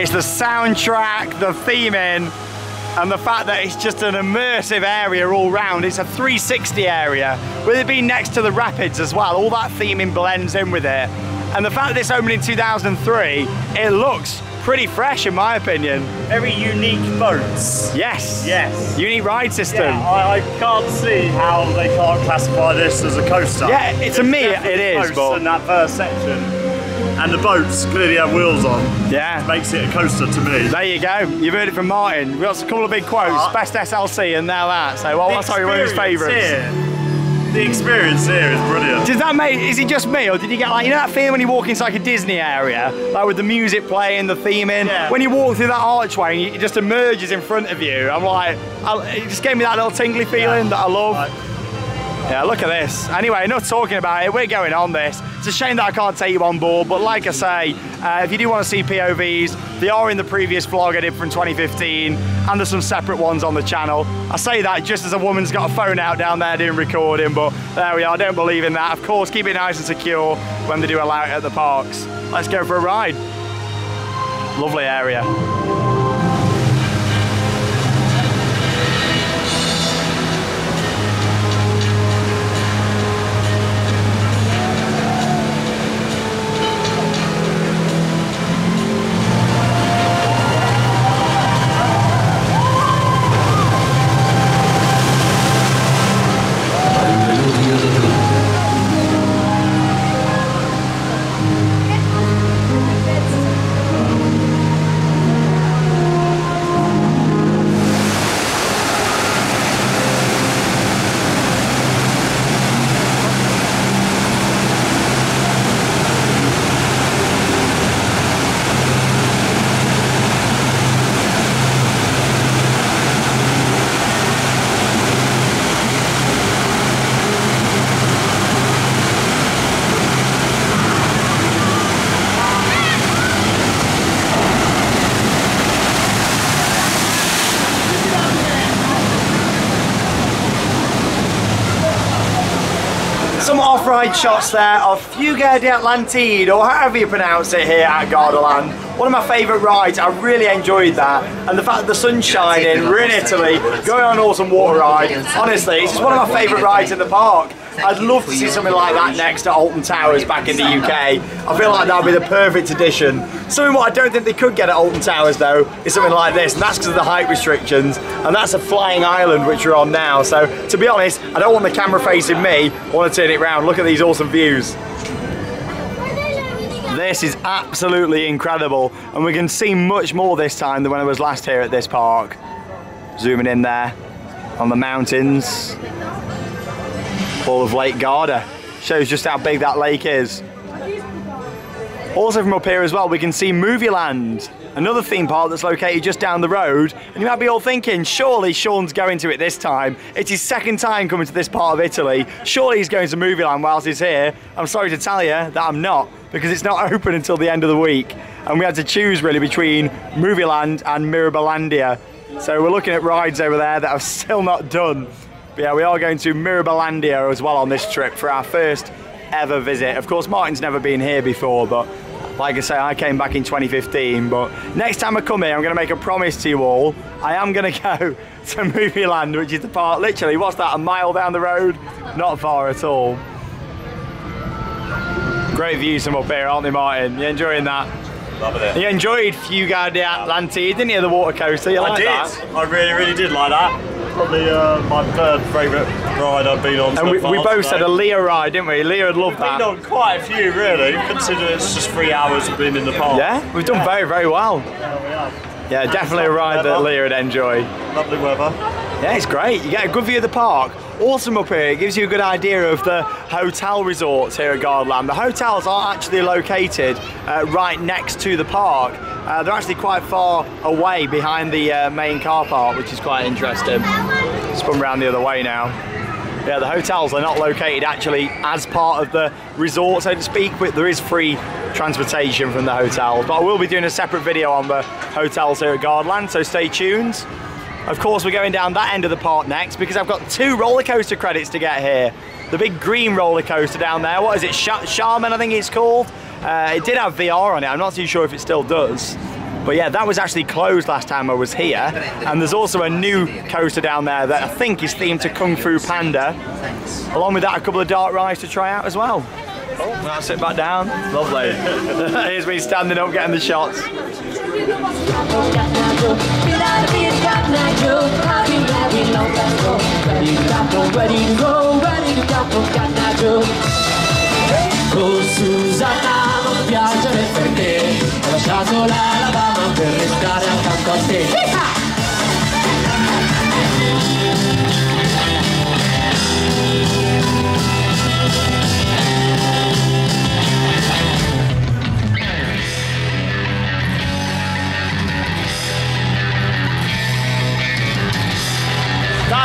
It's the soundtrack, the theming, and the fact that it's just an immersive area all round. It's a 360 area, with it being next to the rapids as well. All that theming blends in with it. And the fact that this opened in 2003, it looks pretty fresh in my opinion. Very unique boats. Yes. Yes. Unique ride system. Yeah, I can't see how they can't classify this as a coaster. Yeah, to me it is, but... in that first section. And the boats clearly have wheels on. Yeah. Makes it a coaster to me. There you go. You've heard it from Martin. We've got a couple of big quotes. Best SLC and now that. So, well, sorry, one of his favourites. The experience here is brilliant. Does that make, is it just me, or did you get like, you know that feeling when you walk into like a Disney area, like with the music playing, the theming, Yeah. when you walk through that archway and it just emerges in front of you, I'm like, it just gave me that little tingly feeling that I love. Right. Yeah, look at this. Anyway, enough talking about it, we're going on this. It's a shame that I can't take you on board, but like I say, if you do want to see POVs, they are in the previous vlog I did from 2015, and there's some separate ones on the channel. I say that just as a woman's got a phone out down there doing recording, but there we are, I don't believe in that. Of course, keep it nice and secure when they do allow it at the parks. Let's go for a ride. Lovely area. Some off-ride shots there of Fuga da Atlantide, or however you pronounce it here at Gardaland. One of my favourite rides, I really enjoyed that. And the fact that the sun's shining, we're in Italy, going on an awesome water ride. Honestly, it's just one of my favourite rides in the park. I'd love to see something like that next to Alton Towers back in the UK. I feel like that would be the perfect addition. Something what I don't think they could get at Alton Towers though, is something like this, and that's because of the height restrictions, and that's a flying island which we're on now. So to be honest, I don't want the camera facing me, I want to turn it round. Look at these awesome views. This is absolutely incredible, and we can see much more this time than when I was last here at this park. Zooming in there on the mountains. All of Lake Garda. Shows just how big that lake is. Also from up here as well, we can see Movie Land, another theme park that's located just down the road. And you might be all thinking, surely Sean's going to it this time. It's his second time coming to this part of Italy. Surely he's going to Movie Land whilst he's here. I'm sorry to tell you that I'm not, because it's not open until the end of the week. And we had to choose really between Movie Land and Mirabilandia. So we're looking at rides over there that are still not done. But yeah, we are going to Mirabilandia as well on this trip for our first ever visit. Of course, Martin's never been here before, but like I say, I came back in 2015. But next time I come here, I'm going to make a promise to you all. I am going to go to Movie Land, which is the park, literally, what's that, a mile down the road? Not far at all. Great views from up here, aren't they, Martin? You enjoying that? Loving it. You enjoyed Fuga da Atlantide, didn't you, the water coaster? You liked that? I really, really did like that. Probably my third favourite ride I've been on. And we both said a Leah ride, didn't we? Leah would love that. Been on quite a few, really, considering it's just 3 hours of being in the park. Yeah, we've done very, very well. Yeah, definitely a ride that Leah would enjoy. Lovely weather. Yeah, it's great. You get a good view of the park. Awesome up here. It gives you a good idea of the hotel resorts here at Gardaland. The hotels are actually located right next to the park. They're actually quite far away behind the main car park, which is quite interesting. Spun around the other way now. Yeah, the hotels are not located actually as part of the resort, so to speak, but there is free transportation from the hotels. But I will be doing a separate video on the hotels here at Gardaland, so stay tuned. Of course, we're going down that end of the park next because I've got 2 roller coaster credits to get here. The big green roller coaster down there, what is it, Charmin I think it's called? It did have VR on it, I'm not too sure if it still does. But yeah, that was actually closed last time I was here. And there's also a new coaster down there that I think is themed to Kung Fu Panda. Along with that, a couple of dark rides to try out as well. Oh, now sit back down. Lovely. Here's me standing up, getting the shots. Oh Susanna, non piangere perché ho lasciato l'Alabama per restare accanto a te.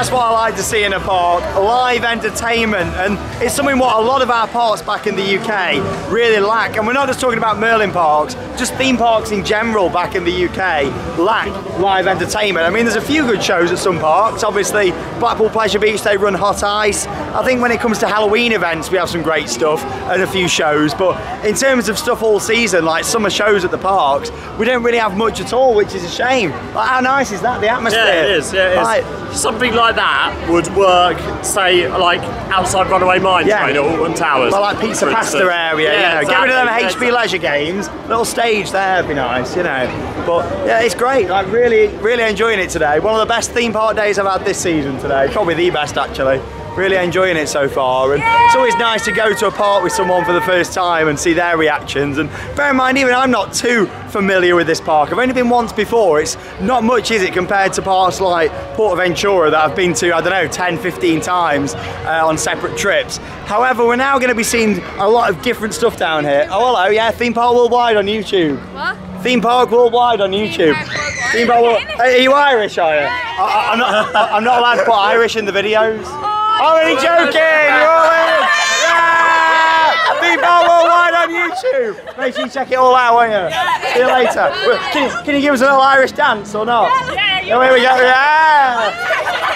That's what I like to see in a park, live entertainment, and it's something what a lot of our parks back in the UK really lack. And we're not just talking about Merlin parks, just theme parks in general back in the UK lack live entertainment. I mean, there's a few good shows at some parks. Obviously, Blackpool Pleasure Beach, they run Hot Ice. I think when it comes to Halloween events, we have some great stuff and a few shows, but in terms of stuff all season, like summer shows at the parks, we don't really have much at all, which is a shame. Like, how nice is that, the atmosphere? Yeah, it is, yeah, it is. Like, something like that would work, say, like outside Runaway Mine Train at Alton Towers. Well, like Pizza Pasta area, yeah, you know. Get rid of them HB Leisure games, little stage there would be nice, you know. But yeah, it's great, like really, really enjoying it today. One of the best theme park days I've had this season today, probably the best actually. Really enjoying it so far, and it's always nice to go to a park with someone for the first time and see their reactions. And bear in mind, even I'm not too familiar with this park. I've only been once before. It's not much, is it, compared to parks like Portaventura that I've been to, I don't know, 10, 15 times on separate trips. However, we're now going to be seeing a lot of different stuff down here. Oh, hello, yeah, Theme Park Worldwide on YouTube. What? Theme Park Worldwide on YouTube. Theme Park Worldwide. Are you Irish, are you? I'm not allowed to put Irish in the videos. I'm only joking, you're all in! Yeah! Theme Park Worldwide on YouTube! Make sure you check it all out, won't you? See you later. Can you give us a little Irish dance or not? Yeah, Oh, here we go, yeah!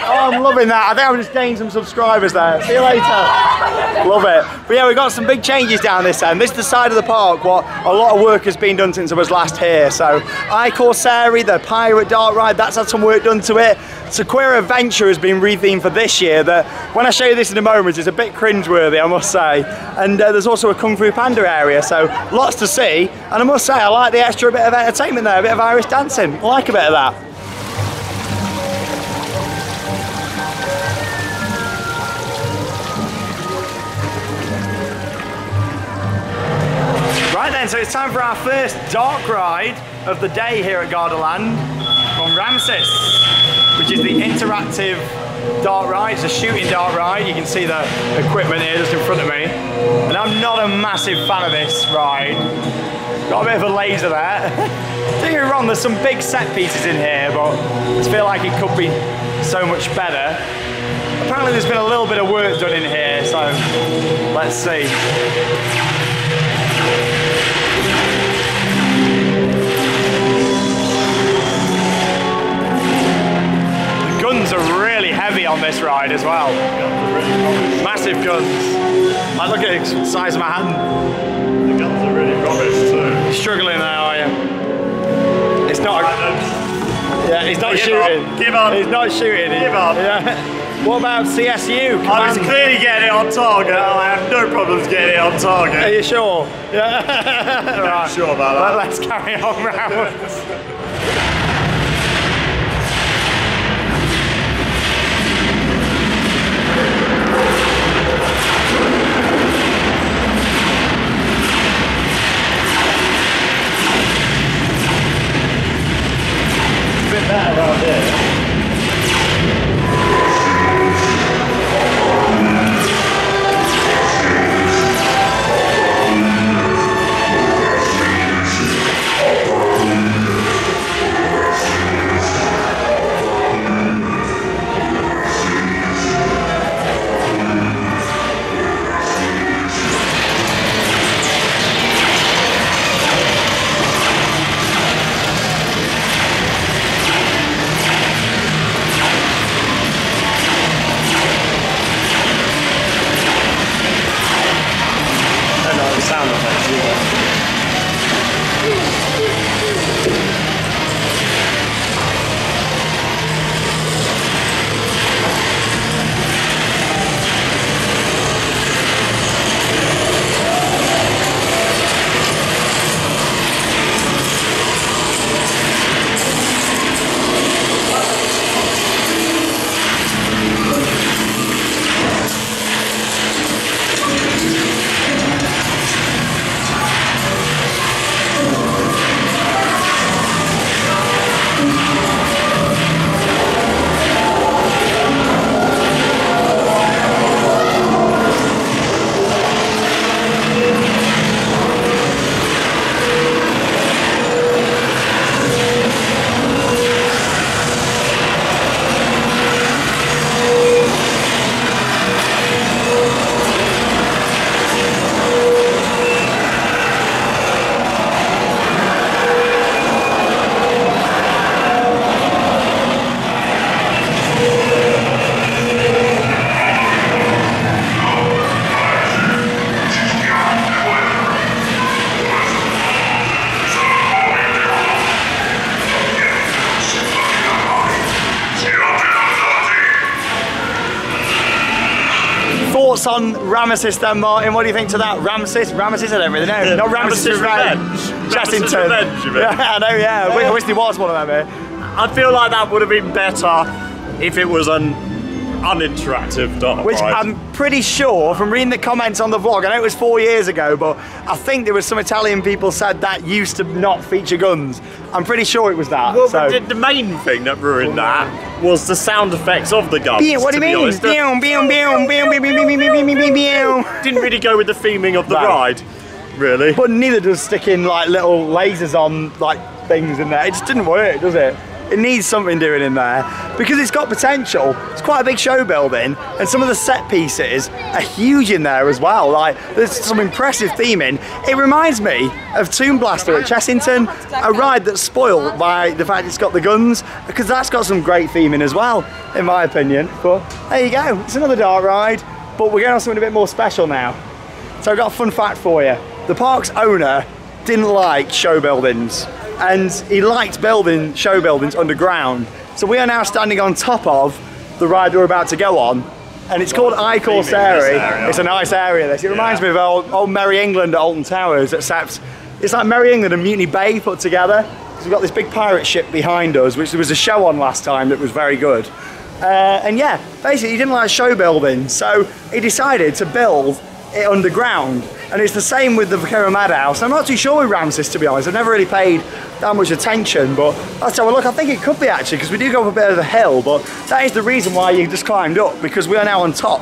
Oh, I'm loving that. I think I've just gained some subscribers there. See you later. Love it. But yeah, we've got some big changes down this end. This is the side of the park what a lot of work has been done since I was last here. So, iCorsari, the Pirate Dark Ride, that's had some work done to it. Sequoia Adventure has been rethemed for this year. That when I show you this in a moment, it's a bit cringeworthy, I must say. And there's also a Kung Fu Panda area, so lots to see. And I must say, I like the extra bit of entertainment there, a bit of Irish dancing. I like a bit of that. Right then, so it's time for our first dark ride of the day here at Gardaland from Ramses, which is the interactive dark ride. It's a shooting dark ride. You can see the equipment here just in front of me. And I'm not a massive fan of this ride. Got a bit of a laser there. Don't get me wrong, there's some big set pieces in here, but I just feel like it could be so much better. Apparently there's been a little bit of work done in here, so let's see. Guns are really heavy on this ride as well. Massive guns. Like, look at the size of my hand. The guns are really rubbish too. You're struggling there, are you? It's not. Yeah, he's not shooting. Give up. He's not shooting. Give up. Yeah. What about CSU? I was clearly getting it on target. I have no problems getting it on target. Are you sure? Yeah. Right. Sure about that. Let's carry on round. That around here. thoughts on Ramesses then, Martin? What do you think to that? Ramesses? I don't really know. Yeah, Not Ramesses Revenge. Ramesses Revenge, you mean? Yeah, I know, yeah. I wish there was one of them here. I feel like that would have been better if it was an uninteractive dark Which ride. I'm pretty sure, from reading the comments on the vlog, I know it was 4 years ago, but I think there was some Italian people said that used to not feature guns. I'm pretty sure it was that. Well, so. the main thing that ruined that was the sound effects of the guns. What do you mean? Didn't really go with the theming of the No. ride, really. But neither does sticking like little lasers on like things in there. It just didn't work, does it? It needs something doing in there because it's got potential. It's quite a big show building, and some of the set pieces are huge in there as well. Like there's some impressive theming. It reminds me of Tomb Blaster at Chessington, a ride that's spoiled by the fact it's got the guns, because that's got some great theming as well, in my opinion. But there you go. It's another dark ride, but we're going on something a bit more special now. So I've got a fun fact for you. The park's owner didn't like show buildings, and he liked building show buildings underground. So we are now standing on top of the ride we're about to go on, and it's called I Corsari. It's a nice area, this. It reminds me of old Merry England at Alton Towers, except it's like Merry England and Mutiny Bay put together. So we've got this big pirate ship behind us, which there was a show on last time that was very good. And yeah, basically he didn't like show building, so he decided to build it underground. And it's the same with the Vaquero Madhouse. I'm not too sure with Ramesses, to be honest. I've never really paid that much attention, but let's have a look. I think it could be actually, because we do go up a bit of the hill, but that is the reason why you just climbed up, because we are now on top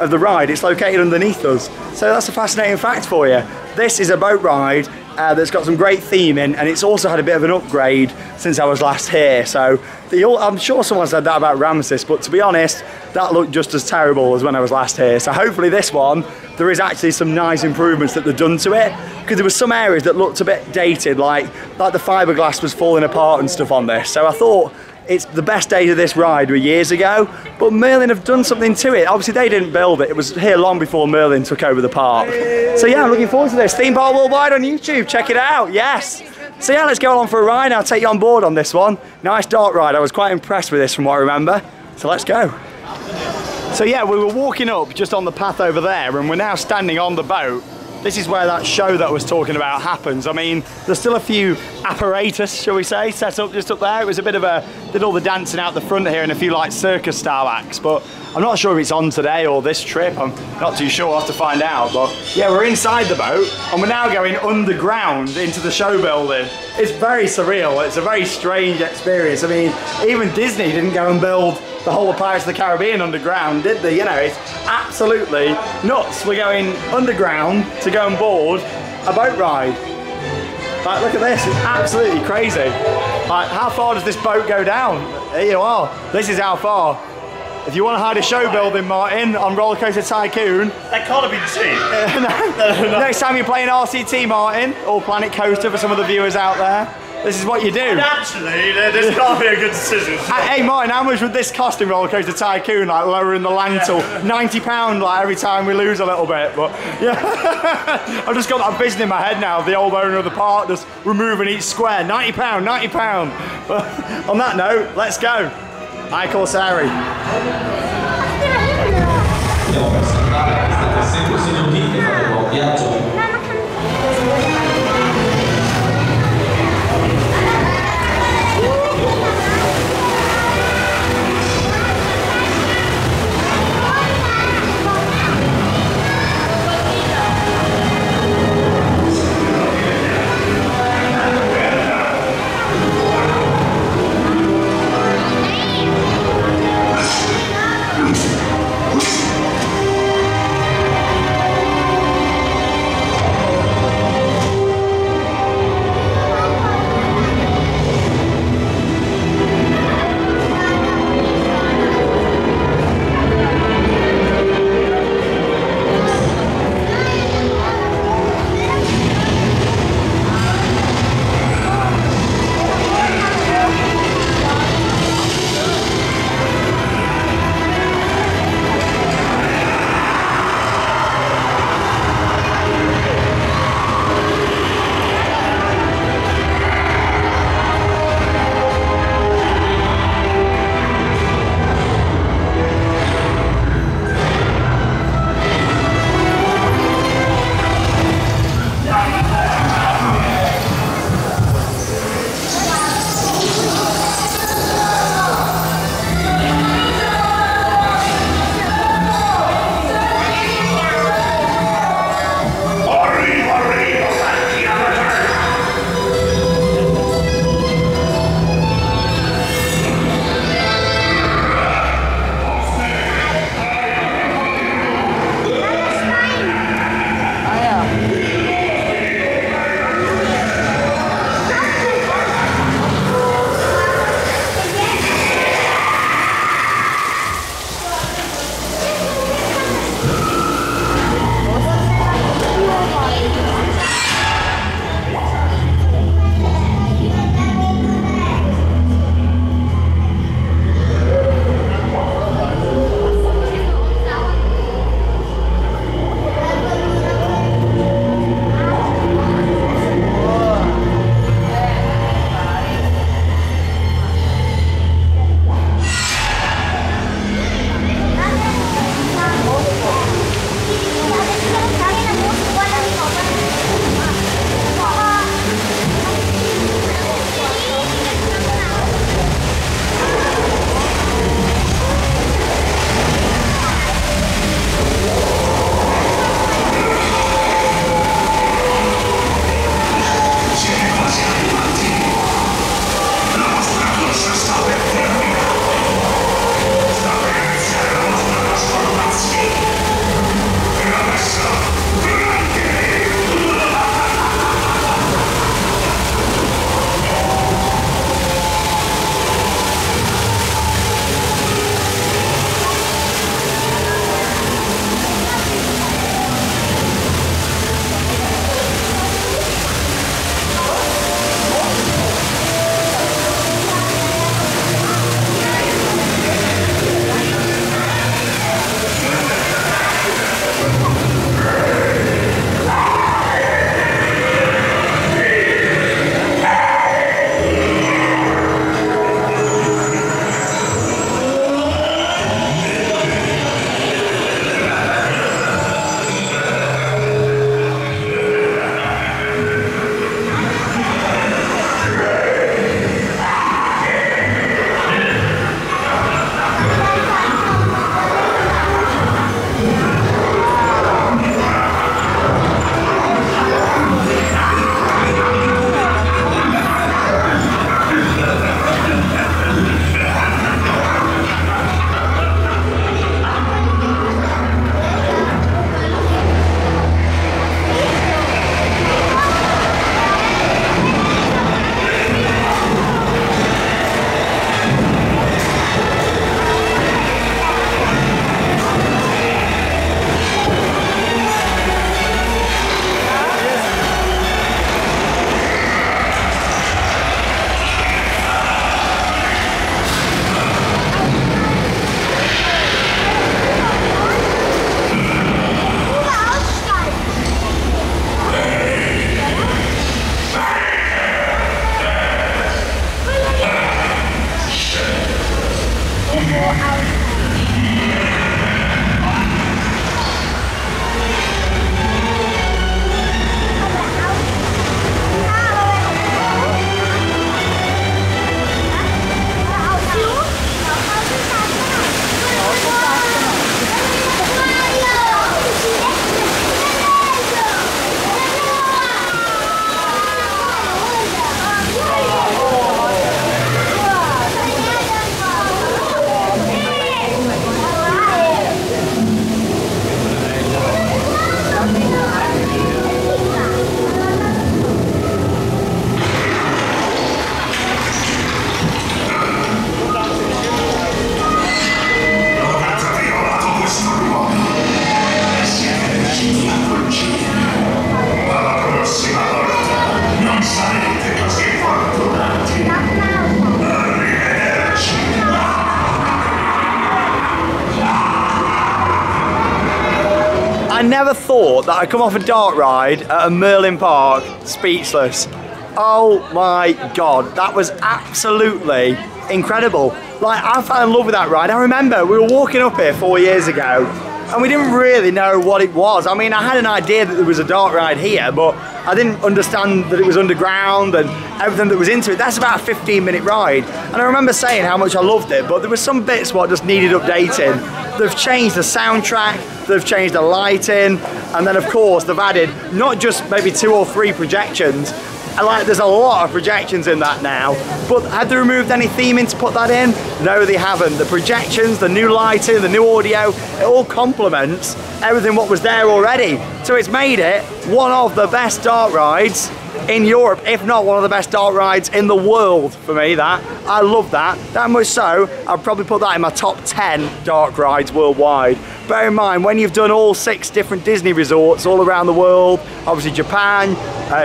of the ride. It's located underneath us. So that's a fascinating fact for you. This is a boat ride that's got some great theming, and it's also had a bit of an upgrade since I was last here. So I'm sure someone said that about Ramesses, but to be honest, that looked just as terrible as when I was last here. So hopefully this one, there is actually some nice improvements that they've done to it, because there were some areas that looked a bit dated, like the fiberglass was falling apart and stuff on this. So I thought it's the best days of this ride were years ago, but Merlin have done something to it. Obviously they didn't build it. It was here long before Merlin took over the park. So yeah, I'm looking forward to this. Theme Park Worldwide on YouTube, check it out, yes. So yeah, let's go along for a ride. I'll take you on board on this one. Nice dark ride. I was quite impressed with this from what I remember. So let's go. So yeah, we were walking up just on the path over there, and we're now standing on the boat. This is where that show that I was talking about happens. I mean, there's still a few apparatus, shall we say, set up just up there. It was a bit of a, did all the dancing out the front here and a few like circus style acts, but I'm not sure if it's on today or this trip. I'm not too sure, I'll have to find out. But yeah, we're inside the boat and we're now going underground into the show building. It's very surreal. It's a very strange experience. I mean, even Disney didn't go and build the whole of Pirates of the Caribbean underground, did they? You know, it's absolutely nuts. We're going underground to go and board a boat ride. Like, look at this, it's absolutely crazy. Like, how far does this boat go down? There you are, this is how far. If you want to hide a show building, Martin, on Roller Coaster Tycoon. That can't have been cheap. No. Next time you're playing RCT, Martin, or Planet Coaster for some of the viewers out there, this is what you do. And actually, this can't be a good decision. Hey Martin, how much would this cost in Roller Coaster Tycoon, like lowering the lantle? £90 like every time we lose a little bit, but yeah. I've just got that vision in my head now of the old owner of the park just removing each square. £90, £90. But on that note, let's go. I Corsari. never thought that I'd come off a dark ride at a Merlin Park speechless. Oh my God, that was absolutely incredible. Like, I fell in love with that ride. I remember we were walking up here 4 years ago and we didn't really know what it was. I mean, I had an idea that there was a dark ride here, but I didn't understand that it was underground and everything that was into it. That's about a 15-minute ride. And I remember saying how much I loved it, but there were some bits what just needed updating. They've changed the soundtrack, they've changed the lighting, and then of course they've added not just maybe 2 or 3 projections. Like, there's a lot of projections in that now, but have they removed any theming to put that in? No, they haven't. The projections, the new lighting, the new audio, it all complements everything what was there already. So it's made it one of the best dark rides in Europe, if not one of the best dark rides in the world for me. That I love that much so I'd probably put that in my top 10 dark rides worldwide. Bear in mind, when you've done all 6 different Disney resorts all around the world, obviously Japan,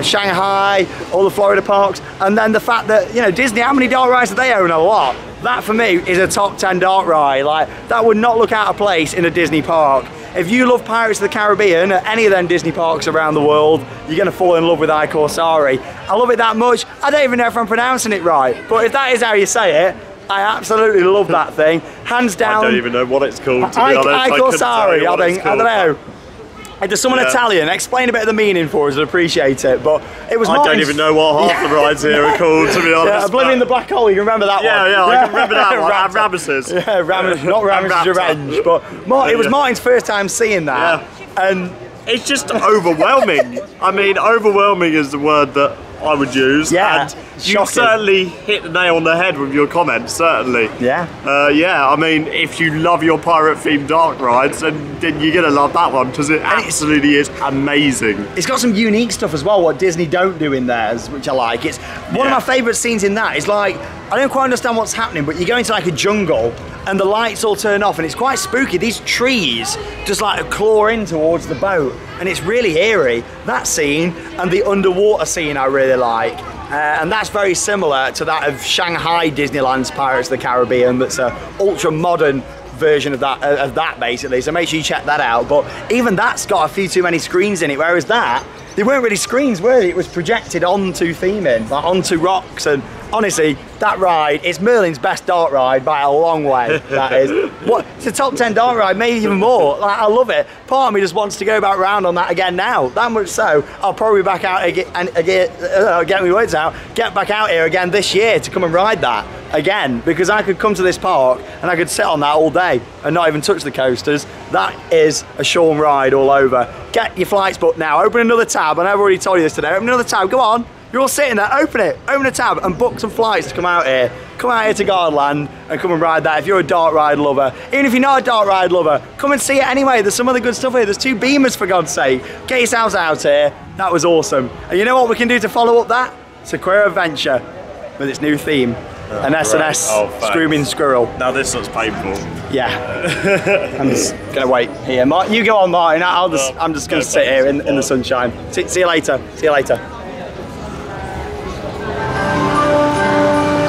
Shanghai, all the Florida parks, and then the fact that, you know, Disney, how many dark rides do they own? A lot. That for me is a top 10 dark ride. Like, that would not look out of place in a Disney park. If you love Pirates of the Caribbean at any of them Disney parks around the world, you're going to fall in love with I Corsari. I love it that much, I don't even know if I'm pronouncing it right, but if that is how you say it, I absolutely love that thing. Hands down. I don't even know what it's called, to be honest. I Corsari, I think. I don't know. If there's someone Italian, explain a bit of the meaning for us, I'd appreciate it. But it was I don't even know what half the rides here are called, to be honest. Yeah, Oblivion the Black Hole, you can remember that one? Yeah, I can remember that one. Ramesses. Yeah, not Ramesses Revenge, but it was Martin's first time seeing that. Yeah. And it's just overwhelming. I mean, overwhelming is the word that I would use. Yeah, and you certainly hit the nail on the head with your comments, certainly. Yeah. Yeah, I mean, if you love your pirate-themed dark rides, then you're going to love that one, because it absolutely is amazing. It's got some unique stuff as well, what Disney don't do in theirs, which I like. It's one of my favourite scenes in that is like, I don't quite understand what's happening, but you go into like a jungle and the lights all turn off and it's quite spooky. These trees just like claw in towards the boat and it's really eerie. That scene and the underwater scene I really like. And that's very similar to that of Shanghai Disneyland's Pirates of the Caribbean. That's an ultra modern version of that basically, so make sure you check that out. But even that's got a few too many screens in it, whereas that, they weren't really screens, were they? It was projected onto theming, like onto rocks, and honestly, that ride, it's Merlin's best dark ride by a long way, that is. What, it's a top 10 dark ride, maybe even more. Like, I love it. Part of me just wants to go back round on that again now. That much so, I'll probably back out again, get my words out, get back out here again this year to come and ride that again, because I could come to this park and I could sit on that all day and not even touch the coasters. That is a Sean ride all over. Get your flights booked now. Open another tab, and I've already told you this today. Open another tab, go on. You're all sitting there, open it, open a tab and book some flights to come out here. Come out here to Gardaland and come and ride that if you're a dark ride lover. Even if you're not a dark ride lover, come and see it anyway. There's some other good stuff here. There's 2 Beamers for God's sake. Get yourselves out here. That was awesome. And you know what we can do to follow up that? Sequoia Adventure with its new theme. An S&S Screaming Squirrel. Now this looks painful. Yeah. I'm just gonna wait here. You go on, Martin. I'm just gonna sit here in the sunshine. See you later. See you later.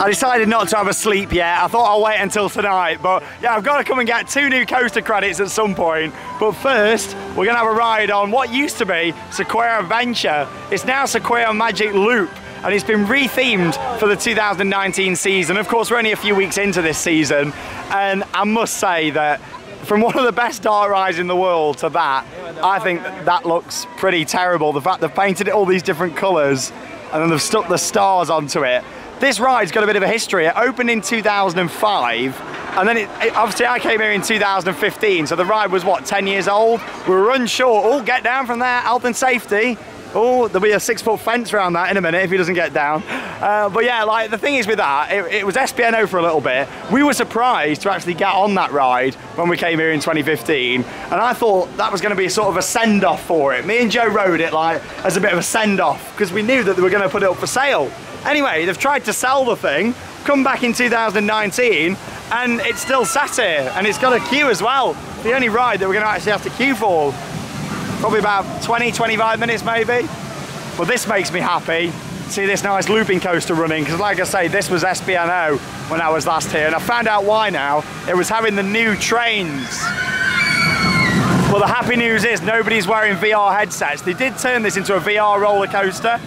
I decided not to have a sleep yet. I thought I'll wait until tonight, but yeah, I've got to come and get 2 new coaster credits at some point. But first, we're gonna have a ride on what used to be Sequoia Adventure. It's now Sequoia Magic Loop, and it's been re-themed for the 2019 season. Of course, we're only a few weeks into this season, and I must say that from one of the best dark rides in the world to that, I think that looks pretty terrible. The fact they've painted it all these different colours, and then they've stuck the stars onto it. This ride's got a bit of a history. It opened in 2005, and then obviously I came here in 2015, so the ride was, what, 10 years old? We were unsure. Oh, get down from there, Alton safety. Oh, there'll be a 6-foot fence around that in a minute if he doesn't get down. But yeah, like the thing is with that, it was SPNO for a little bit. We were surprised to actually get on that ride when we came here in 2015. And I thought that was going to be sort of a send-off for it. Me and Joe rode it like as a bit of a send-off because we knew that they were going to put it up for sale. Anyway, they've tried to sell the thing, come back in 2019, and it's still sat here. And it's got a queue as well. The only ride that we're going to actually have to queue for. Probably about 20, 25 minutes maybe. But this makes me happy. See this nice looping coaster running, because like I say, this was SPNO when I was last here, and I found out why now. It was having the new trains. Well, the happy news is nobody's wearing VR headsets. They did turn this into a VR roller coaster,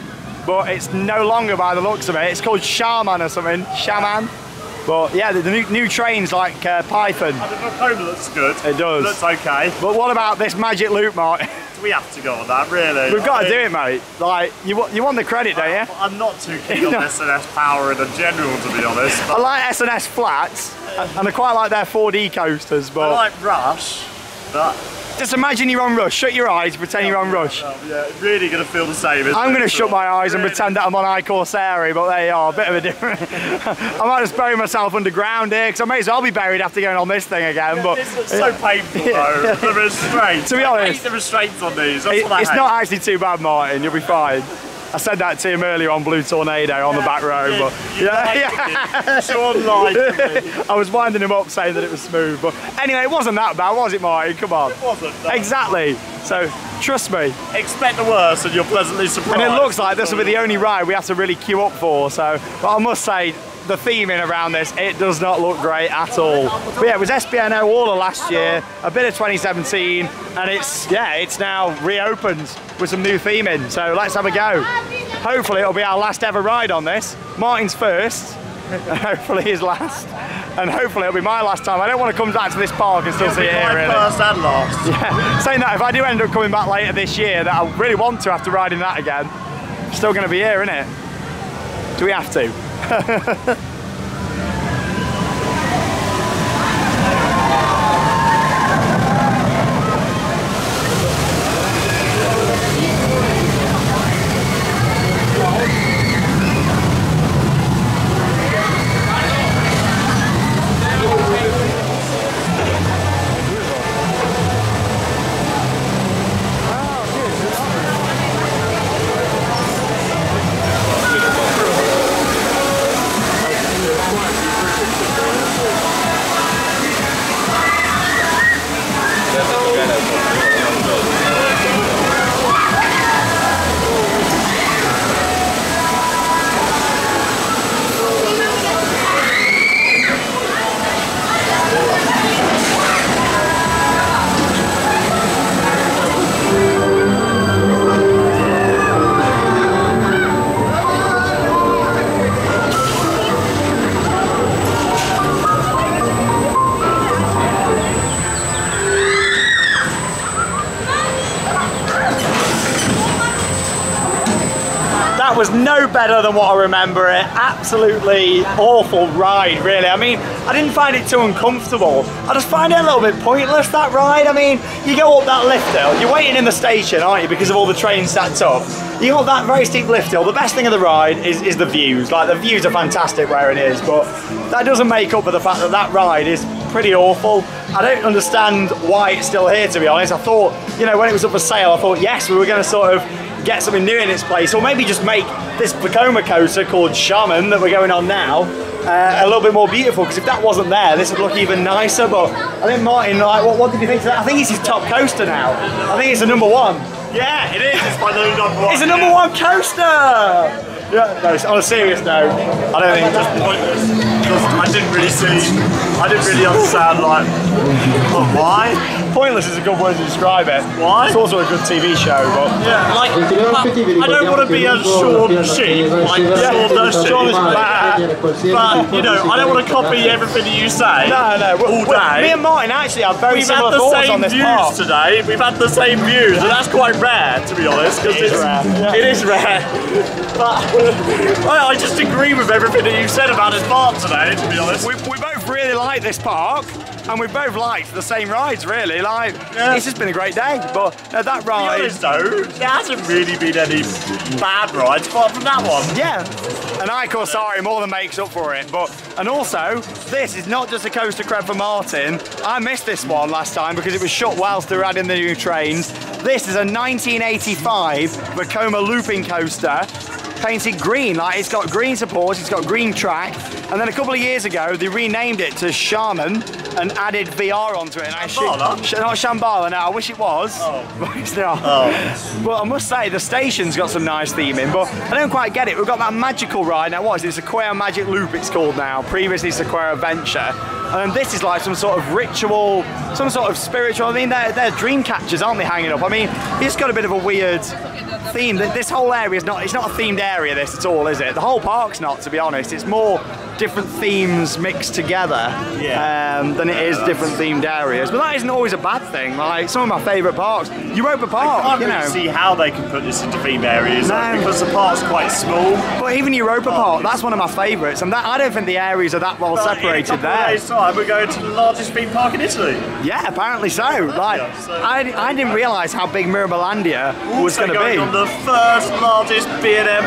but it's no longer by the looks of it. It's called Shaman or something, Shaman. But yeah, the new train's like Python. The Vekoma looks good. It does. It looks okay. But what about this magic loop, Martin? We have to go on that, really. We've got to do it, mate. Like, you want the credit, don't you? I'm not too keen on SNS Power in general, to be honest. I like SNS flats, and I quite like their 4D coasters, but... I like Rush, but... Just imagine you're on Rush, shut your eyes, pretend you're on Rush. Yeah, really going to feel the same, isn't I'm going to it? shut my eyes and pretend that I'm on iCorsairy, but there you are, a bit of a different... I might just bury myself underground here, because I may as well be buried after going on this thing again, but... This looks so painful, though, the restraints. To be honest... I hate the restraints on these, that's what I hate. It's not actually too bad, Martin, you'll be fine. I said that to him earlier on Blue Tornado on the back row, but yeah. Sean lied to me. I was winding him up saying that it was smooth, but anyway, it wasn't that bad, was it, Martin? Come on. It wasn't. No. Exactly. So trust me. Expect the worst, and you're pleasantly surprised. And it looks like this will be the only ride we have to really queue up for. So, but I must say, the theming around this, it does not look great at all. But yeah, it was SBNO all of last year, a bit of 2017, and it's now reopened with some new theming. So let's have a go. Hopefully it'll be our last ever ride on this. Martin's first, and hopefully his last, and hopefully it'll be my last time. I don't want to come back to this park and still see it here, really. First and last. Yeah, saying that, if I do end up coming back later this year, that I really want to after riding that again, still going to be here, isn't it? Do we have to? That was no better than what I remember it. Absolutely awful ride, really. I mean, I didn't find it too uncomfortable. I just find it a little bit pointless, that ride. I mean, you go up that lift hill, you're waiting in the station, aren't you, because of all the trains stacked up. You go up that very steep lift hill. The best thing of the ride is the views. Like, the views are fantastic where it is, but that doesn't make up for the fact that that ride is pretty awful. I don't understand why it's still here, to be honest. I thought, you know, when it was up for sale, I thought, yes, we were going to sort of get something new in its place, or maybe just make this Vekoma coaster called Shaman that we're going on now a little bit more beautiful, because if that wasn't there, this would look even nicer. But I think Martin, like, what did you think of that? I think it's his top coaster now. I think it's the #1. Yeah, it is. It's my new #1. It's a #1 coaster! Yeah, no, on a serious note, I don't think just pointless. Because I didn't really understand, like, why? Pointless is a good word to describe it. Why? It's also a good TV show, but... Yeah, like, I don't want to be a Shaun sheep, like Shaun the sheep, but, you know, I don't want to copy everything that you say all day. Me and Martin actually have very similar thoughts on this park. Today. We've had the same views, and that's quite rare, to be honest. It is rare. Yeah. It is rare. But I just agree with everything that you said about this park today, to be honest. We both really like this park, and we both liked the same rides, really. Like, it's just been a great day. But that ride... To be honest, though, there hasn't really been any bad rides apart from that one. Yeah, and iCorsairy more than makes up for it. And also, this is not just a coaster cred for Martin. I missed this one last time because it was shut whilst they were adding the new trains. This is a 1985 Vekoma looping coaster painted green. Like, it's got green supports, it's got green track, and then a couple of years ago they renamed it to Shaman and added VR onto it. And not Shambhala, no, I wish it was. But it's not. But I must say, the station's got some nice theming, but I don't quite get it. We've got that magical ride now. What is it? Sequoia Magic Loop it's called now. Previously Sequoia Adventure. And this is like some sort of ritual, some sort of spiritual. I mean, they're dream catchers, aren't they, hanging up? I mean, it's got a bit of a weird theme. This whole area is not, it's not a themed area, this at all, is it? The whole park's not, to be honest. It's more different themes mixed together than it is different themed areas. But that isn't always a bad thing. Like, some of my favourite parks, Europa Park, I can't really see how they can put this into themed areas, like, because the park's quite small. But even Europa Park, that's one of my favourites, and that, I don't think the areas are that well separated there. We're going to the largest theme park in Italy. Yeah, apparently so. Like, I didn't realise how big Mirabilandia was going to be. On the first largest B&M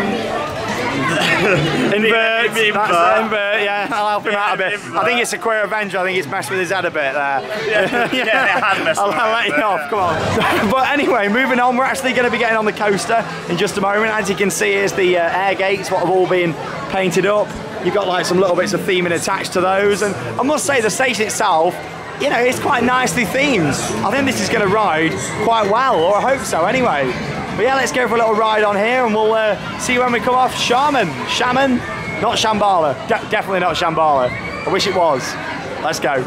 invert, yeah, I'll help him out a bit. I think it's a queer Avenger, I think it's messed with his head a bit there. Yeah, it has messed with I'll let you off, come on. But anyway, moving on, we're actually going to be getting on the coaster in just a moment. As you can see, here's the air gates, what have all been painted up. You've got like some little bits of theming attached to those, and I must say the station itself, you know, it's quite nicely themed. I think this is going to ride quite well, or I hope so anyway. But yeah, let's go for a little ride on here and we'll see when we come off. Shaman, not Shambhala, definitely not Shambhala. I wish it was. Let's go.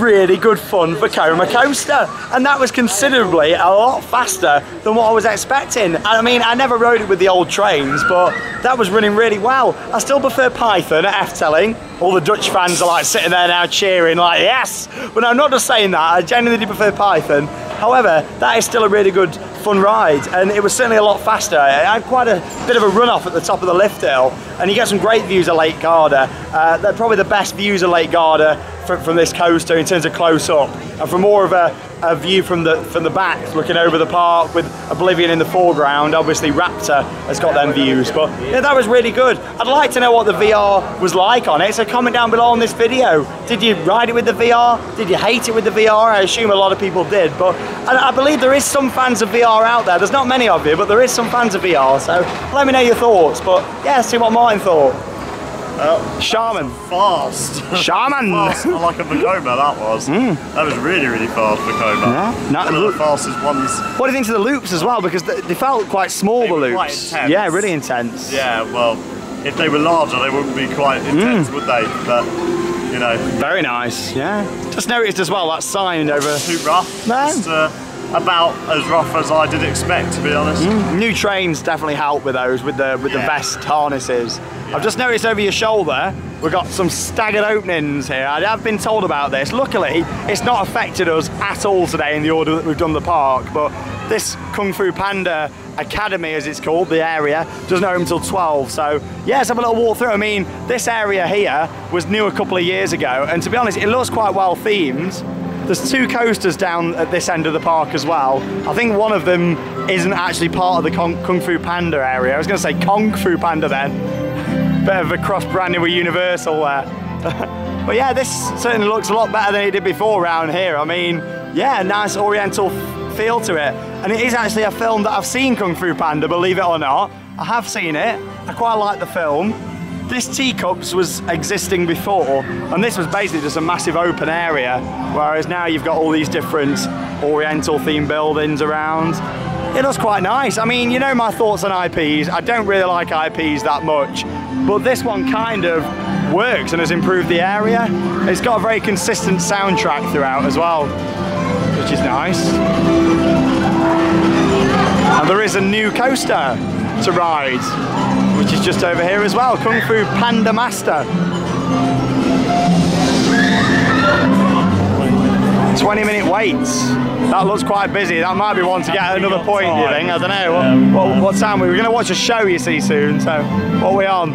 Really good fun Vekoma coaster, and that was considerably a lot faster than what I was expecting. I mean, I never rode it with the old trains, but that was running really well. I still prefer Python at Efteling. All the Dutch fans are like sitting there now cheering like yes, but I'm not just saying that, I genuinely prefer Python. However, that is still a really good fun ride, and it was certainly a lot faster. I had quite a bit of a run off at the top of the lift hill, and you get some great views of Lake Garda. They're probably the best views of Lake Garda from this coaster in terms of close up, and from more of a view from the back, looking over the park with Oblivion in the foreground. Obviously Raptor has got them views, but yeah, that was really good. I'd like to know what the VR was like on it, so comment down below on this video. Did you ride it with the VR? Did you hate it with the VR? I assume a lot of people did, but I believe there is some fans of VR out there. There's not many of you, but there is some fans of VR, so let me know your thoughts. But yeah, see what Martin thought. Shaman. Fast. Shaman. Fast, like a Vekoma, that was. That was really, really fast Vekoma. Yeah. One of the fastest ones. What do you think of the loops as well? Because they felt quite small, the loops. Quite intense. Yeah, really intense. Yeah, well, if they were larger, they wouldn't be quite intense, would they? But, you know. Very nice, yeah. Just noticed as well that sign over. Too rough. No. Just, about as rough as I did expect, to be honest. New trains definitely help with those, with the vest harnesses. Yeah. I've just noticed over your shoulder, we've got some staggered openings here. I have been told about this. Luckily, it's not affected us at all today in the order that we've done the park, but this Kung Fu Panda Academy, as it's called, the area, doesn't open until 12. So yeah, let's have a little walk through. I mean, this area here was new a couple of years ago, and to be honest, it looks quite well themed. There's two coasters down at this end of the park as well. I think one of them isn't actually part of the Kung Fu Panda area. I was going to say Kung Fu Panda then. Bit of a cross-branding with Universal there. But yeah, this certainly looks a lot better than it did before around here. I mean, yeah, nice oriental feel to it. And it is actually a film that I've seen, Kung Fu Panda, believe it or not. I have seen it. I quite like the film. This Teacups was existing before, and this was basically just a massive open area, whereas now you've got all these different oriental themed buildings around. It looks quite nice. I mean, you know my thoughts on IPs. I don't really like IPs that much, but this one kind of works and has improved the area. It's got a very consistent soundtrack throughout as well, which is nice. And there is a new coaster. to ride, which is just over here as well. Kung Fu Panda Master. 20-minute waits. That looks quite busy. That might be one to get another point, do you think? I don't know. What time? We're going to watch a show, you see, soon. So, what are we on?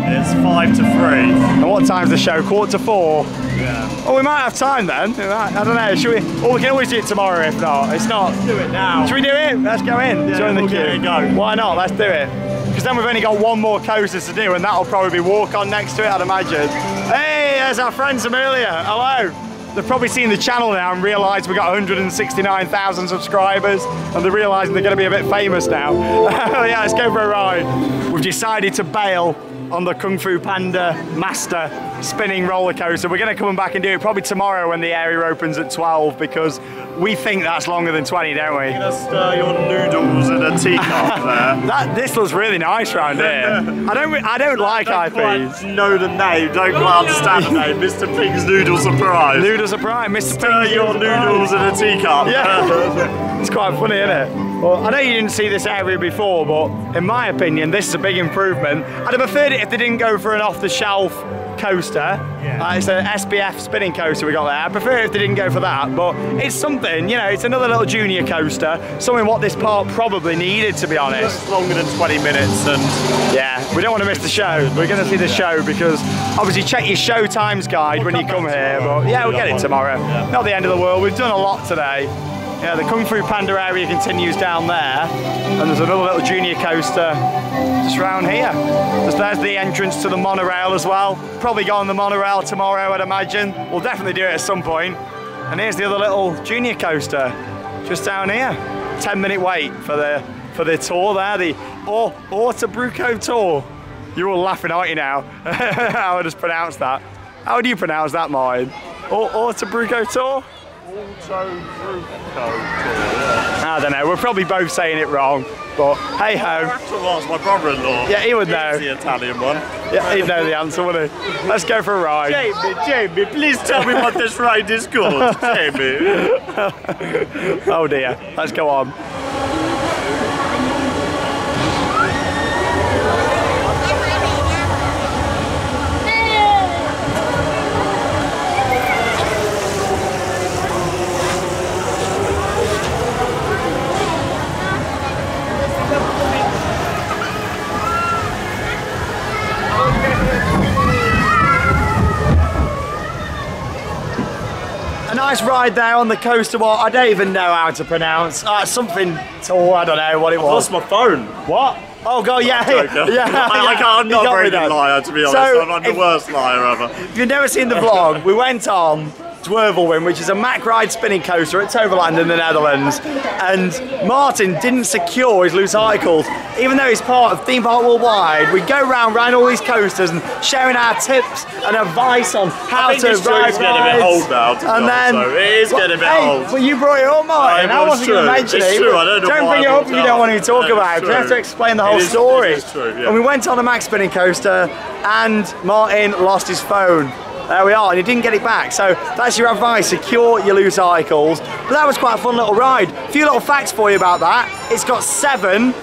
It's 5 to 3. And what time's the show? 3:45? Yeah. Oh, we might have time then. I don't know. Should we? Or we can always do it tomorrow if not. It's not. Let's do it now. Should we do it? Let's go in. Yeah, Join the we'll queue. get it going. Why not? Let's do it. Because then we've only got one more coaster to do, and that'll probably be walk on next to it, I'd imagine. Hey, there's our friends from earlier. Hello. They've probably seen the channel now and realised we've got 169,000 subscribers, and they're realising they're going to be a bit famous now. Yeah, let's go for a ride. We've decided to bail on the Kung Fu Panda Master spinning roller coaster. We're going to come back and do it probably tomorrow when the area opens at 12, because we think that's longer than 20, don't we? You're going to stir your noodles in a teacup there. This looks really nice round here. I don't like Don't IPs. quite know the name, don't quite understand the name. Mr. Pig's Noodle Surprise. Noodles are prime, Mr. Stir Pig's your noodles in a teacup. Yeah, it's quite funny, isn't it? Well, I know you didn't see this area before, but in my opinion, this is a big improvement. I'd have preferred it if they didn't go for an off-the-shelf coaster. Yeah. It's an SBF spinning coaster we got there. I prefer it if they didn't go for that, but it's something, you know, it's another little junior coaster, something what this park probably needed, to be honest. It's longer than 20 minutes and... Yeah, we don't want to miss the show. We're going to see the show because obviously check your show times guide when you come here, but yeah, we'll get it tomorrow. Yeah. Not the end of the world, we've done a lot today. Yeah, the Kung Fu Panda area continues down there, and there's another little junior coaster just round here. There's the entrance to the monorail as well. Probably go on the monorail tomorrow, I'd imagine. We'll definitely do it at some point. And here's the other little junior coaster just down here. 10-minute wait for the tour there, the Ortabruco tour. You're all laughing, aren't you now? How I just pronounced that. How do you pronounce that, Martin? Ortabruco tour? I don't know, we're probably both saying it wrong, but hey ho. I have to ask my brother-in-law. Yeah, he would know. He's the Italian one. Yeah, he'd know the answer, wouldn't he? Let's go for a ride. Jamie, please tell me what this ride is called. Jamie. Oh dear, let's go on. Nice ride there on the coaster. What I don't even know how to pronounce. Something tall. I don't know what it was. I've lost my phone. What? Oh god, yeah, yeah. I'm not a very good liar, to be honest. So, I'm the worst liar ever. If you've never seen the vlog, we went on Dwervelwind, which is a Mack ride spinning coaster at Toverland in the Netherlands, and Martin didn't secure his loose articles. Even though he's part of Theme Park Worldwide, we go round all these coasters and sharing our tips and advice on how to ride rides. Getting a bit old now, to be honest, so it is getting a bit old. Well, you brought it up, Martin. I wasn't going to mention it. It's true, I don't know Don't why bring it up if you don't want to talk about it. You have to explain the whole story. It is true, yeah. And we went on a Mack spinning coaster, and Martin lost his phone. There we are, and he didn't get it back. So that's your advice, secure your loose articles. But that was quite a fun little ride. A few little facts for you about that. It's got seven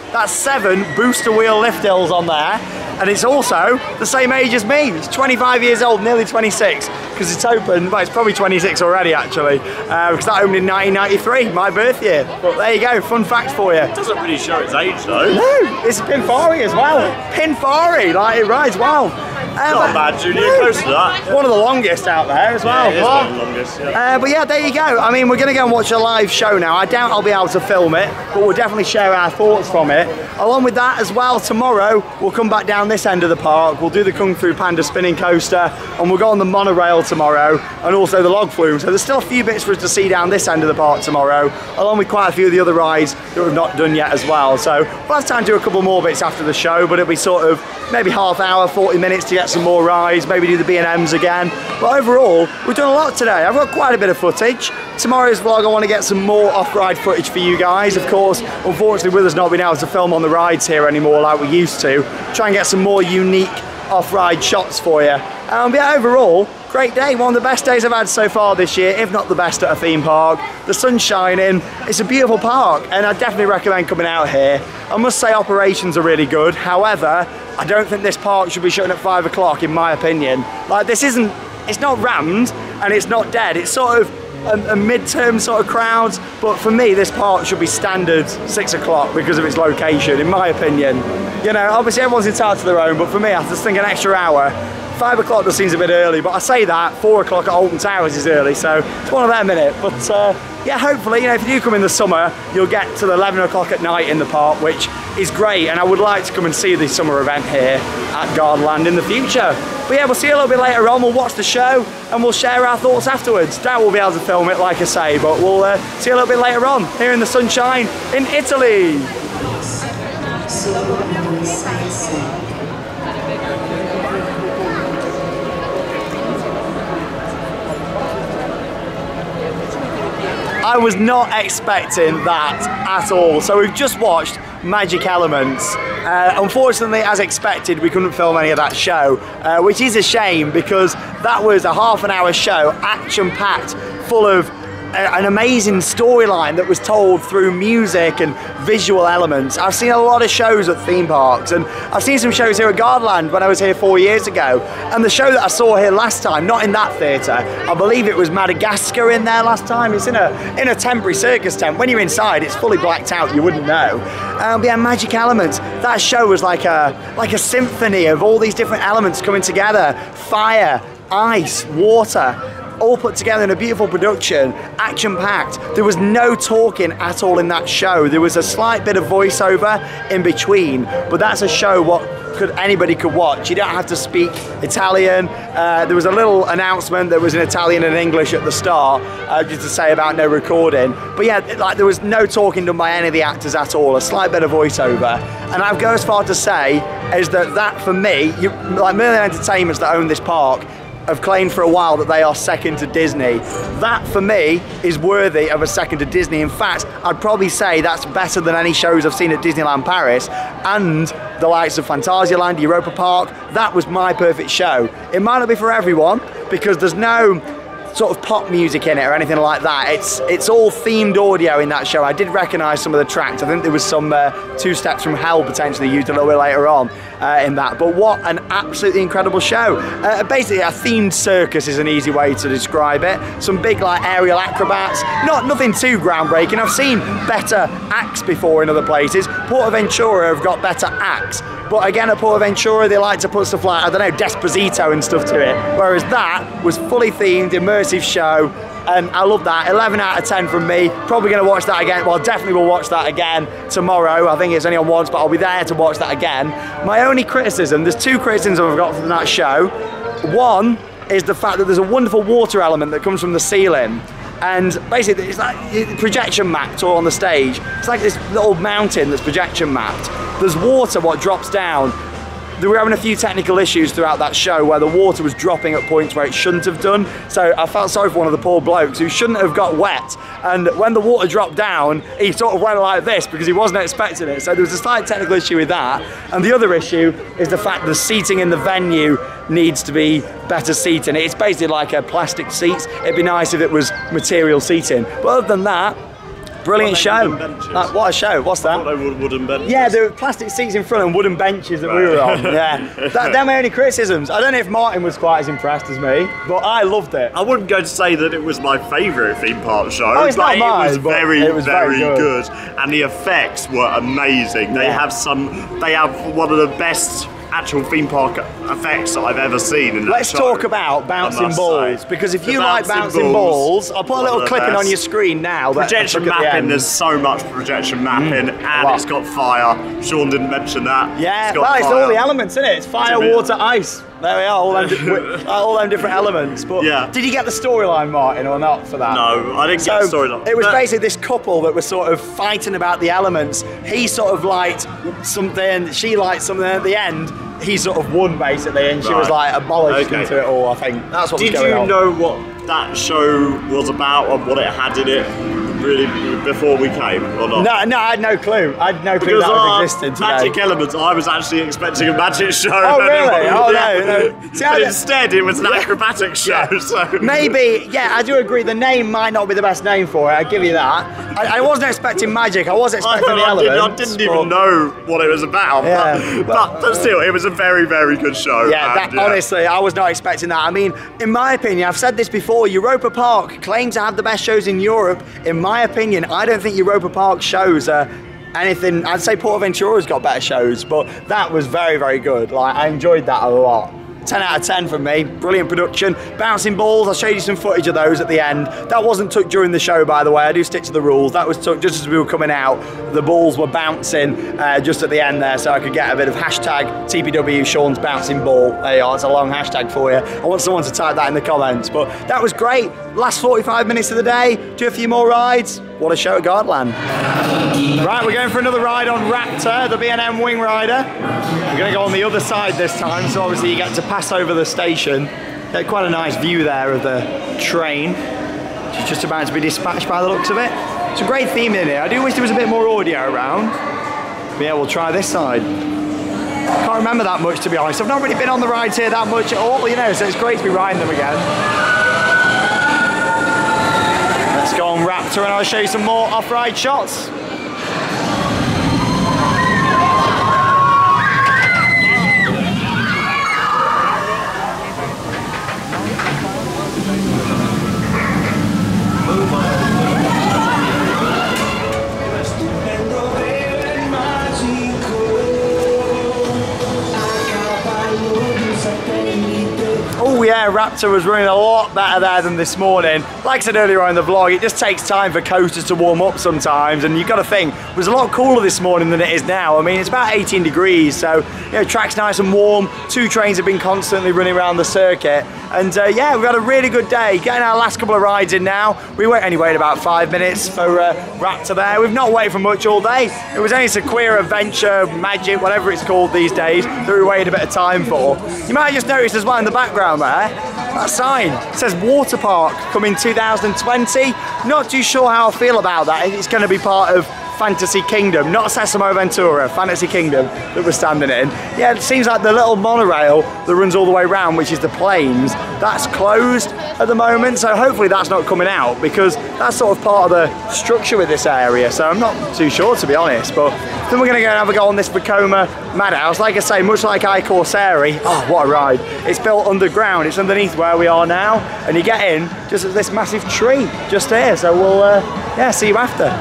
booster wheel lift hills on there. And it's also the same age as me. It's 25 years old, nearly 26. Because it's open, well, it's probably 26 already actually. Because that opened in 1993, my birth year. But there you go, fun fact for you. It doesn't really show its age though. No, it's Pinfari as well. Pinfari, like it rides well. Not a bad junior coaster, that. One of the longest out there as well. Yeah, it is one of the longest, yeah. But yeah, there you go. I mean, we're going to go and watch a live show now. I doubt I'll be able to film it, but we'll definitely share our thoughts from it. Along with that as well, tomorrow we'll come back down this end of the park. We'll do the Kung Fu Panda spinning coaster, and we'll go on the monorail tomorrow, and also the log flume. So there's still a few bits for us to see down this end of the park tomorrow, along with quite a few of the other rides that we've not done yet as well. So we'll have time to do a couple more bits after the show, but it'll be sort of maybe half hour, 40 minutes to get some more rides, maybe do the B&Ms again. But overall, we've done a lot today. I've got quite a bit of footage. Tomorrow's vlog, I want to get some more off-ride footage for you guys. Of course, unfortunately, with us not being able to film on the rides here anymore like we used to, try and get some more unique off-ride shots for you. Yeah, overall, great day. One of the best days I've had so far this year, if not the best at a theme park. The sun's shining. It's a beautiful park, and I definitely recommend coming out here. I must say operations are really good. However, I don't think this park should be shutting at 5 o'clock, in my opinion. Like, this isn't, it's not rammed and it's not dead. It's sort of a midterm sort of crowds, but for me, this park should be standard 6 o'clock because of its location, in my opinion. You know, obviously everyone's entitled to their own, but for me, I just think an extra hour. 5 o'clock just seems a bit early, but I say that 4 o'clock at Alton Towers is early, so it's one of them, innit? But yeah, hopefully, you know, if you do come in the summer, you'll get to the 11 o'clock at night in the park, which is great, and I would like to come and see the summer event here at Gardaland in the future. But yeah, we'll see you a little bit later on. We'll watch the show and we'll share our thoughts afterwards. Doubt we'll be able to film it, like I say, but we'll see you a little bit later on here in the sunshine in Italy. I was not expecting that at all. So we've just watched Magic Elements. Unfortunately, as expected, we couldn't film any of that show, which is a shame because that was a half-an-hour show, action-packed, full of an amazing storyline that was told through music and visual elements. I've seen a lot of shows at theme parks, and I've seen some shows here at Gardaland when I was here 4 years ago, and the show that I saw here last time, not in that theatre, I believe it was Madagascar in there last time. It's in a temporary circus tent. When you're inside, it's fully blacked out, you wouldn't know. But yeah, Magic Elements, that show was like a symphony of all these different elements coming together. Fire, ice, water, all put together in a beautiful production, action-packed. There was no talking at all in that show. There was a slight bit of voiceover in between, but that's a show what anybody could watch. You don't have to speak Italian. There was a little announcement that was in Italian and English at the start, just to say about no recording. But yeah, like there was no talking done by any of the actors at all, a slight bit of voiceover. And I'd go as far to say is that for me, like Merlin Entertainments that own this park, have claimed for a while that they are second to Disney. That, for me, is worthy of a second to Disney. In fact, I'd probably say that's better than any shows I've seen at Disneyland Paris and the likes of Phantasialand, Europa Park. That was my perfect show. It might not be for everyone because there's no sort of pop music in it or anything like that. It's all themed audio in that show. I did recognise some of the tracks. I think there was some Two Steps from Hell potentially used a little bit later on in that. But what an absolutely incredible show. Basically a themed circus is an easy way to describe it. Some big like aerial acrobats. Nothing too groundbreaking. I've seen better acts before in other places. Portaventura have got better acts. But again, at Portaventura, they like to put stuff like, I don't know, Desposito and stuff to it. Whereas that was fully themed, immersive show. And I love that. 11 out of 10 from me. Probably going to watch that again. Well, definitely will watch that again tomorrow. I think it's only on once, but I'll be there to watch that again. My only criticism, there's two criticisms I've got from that show. One is the fact that there's a wonderful water element that comes from the ceiling. And basically, it's like projection mapped all on the stage. It's like this little mountain that's projection mapped. There's water what drops down. They were having a few technical issues throughout that show where the water was dropping at points where it shouldn't have done. So I felt sorry for one of the poor blokes who shouldn't have got wet. And when the water dropped down, he sort of went like this because he wasn't expecting it. So there was a slight technical issue with that. And the other issue is the fact the seating in the venue needs to be better seating. It's basically like a plastic seats. It'd be nice if it was material seating. But other than that, brilliant show. Like, what a show. What's that? I thought they were wooden benches. Yeah, there were plastic seats in front and wooden benches that we were on. Yeah. They're my only criticisms. I don't know if Martin was quite as impressed as me, but I loved it. I wouldn't go to say that it was my favourite theme park show, oh, it's but not mine, it was very good. good. And the effects were amazing. They have one of the best actual theme park effects that I've ever seen in that Let's show, talk about bouncing balls, because if you like bouncing balls, I'll put a little clipping on your screen now. Projection mapping, there's so much projection mapping, and it's got fire. Sean didn't mention that. Yeah, it's got it's all the elements, isn't it? It's fire, water, ice. There we are, all them different elements. But yeah. Did you get the storyline, Martin, or not for that? No, I didn't get the storyline. It was basically this couple that was sort of fighting about the elements. He sort of liked something, she liked something. At the end, he sort of won basically, and she was like abolished into it all. I think that's what was going on. Did you know what that show was about and what it had in it? really before we came, or not? No, I had no clue. I had no clue Because that was existing today. magic elements, I was actually expecting a magic show. Oh, really? Oh, Yeah. no. See, But instead, it was an acrobatic show. So. Maybe, yeah, I do agree. The name might not be the best name for it. I give you that. I wasn't expecting magic. I was expecting the elements. I didn't even know what it was about. Yeah, but still, it was a very, very good show. Yeah, and, honestly, I was not expecting that. I mean, in my opinion, I've said this before, Europa Park claims to have the best shows in Europe. In my opinion, I don't think Europa Park shows anything. I'd say Portaventura's got better shows, but that was very, very good. Like, I enjoyed that a lot. 10 out of 10 from me. Brilliant production. Bouncing balls, I'll show you some footage of those at the end. That wasn't took during the show, by the way. I do stick to the rules. That was took just as we were coming out. The balls were bouncing just at the end there, so I could get a bit of hashtag TPW Sean's bouncing ball. There you are, it's a long hashtag for you. I want someone to type that in the comments. But that was great. Last 45 minutes of the day. Do a few more rides. What a show at Gardaland. Right, we're going for another ride on Raptor, the B&M Wing Rider. We're going to go on the other side this time, so obviously you get to pass over the station. Get quite a nice view there of the train. It's just about to be dispatched by the looks of it. It's a great theme in here. I do wish there was a bit more audio around. But yeah, we'll try this side. Can't remember that much, to be honest. I've not really been on the rides here that much at all, you know, so it's great to be riding them again. Let's go on Raptor and I'll show you some more off-ride shots. Oh yeah, Raptor was running a lot better there than this morning. Like I said earlier on in the vlog, it just takes time for coasters to warm up sometimes, and you've got to think, it was a lot cooler this morning than it is now. I mean, it's about 18 degrees, so you know, track's nice and warm. 2 trains have been constantly running around the circuit, and yeah, we've had a really good day. Getting our last couple of rides in now. We only waited about 5 minutes for Raptor there. We've not waited for much all day. It was only Sequoia Adventure, Magic, whatever it's called these days, that we waited a bit of time for. You might have just noticed as well in the background there, that sign says Water Park coming 2020. Not too sure how I feel about that. It's going to be part of Fantasy Kingdom, not Sesamo Ventura, Fantasy Kingdom that we're standing in. Yeah, it seems like the little monorail that runs all the way around, which is the planes, that's closed at the moment, so hopefully that's not coming out, because that's sort of part of the structure with this area, so I'm not too sure, to be honest. But then we're going to go and have a go on this Vekoma Madhouse. Like I say, much like iCorsairy, oh what a ride. It's built underground, it's underneath where we are now, and you get in just at this massive tree just here, so we'll yeah, see you after.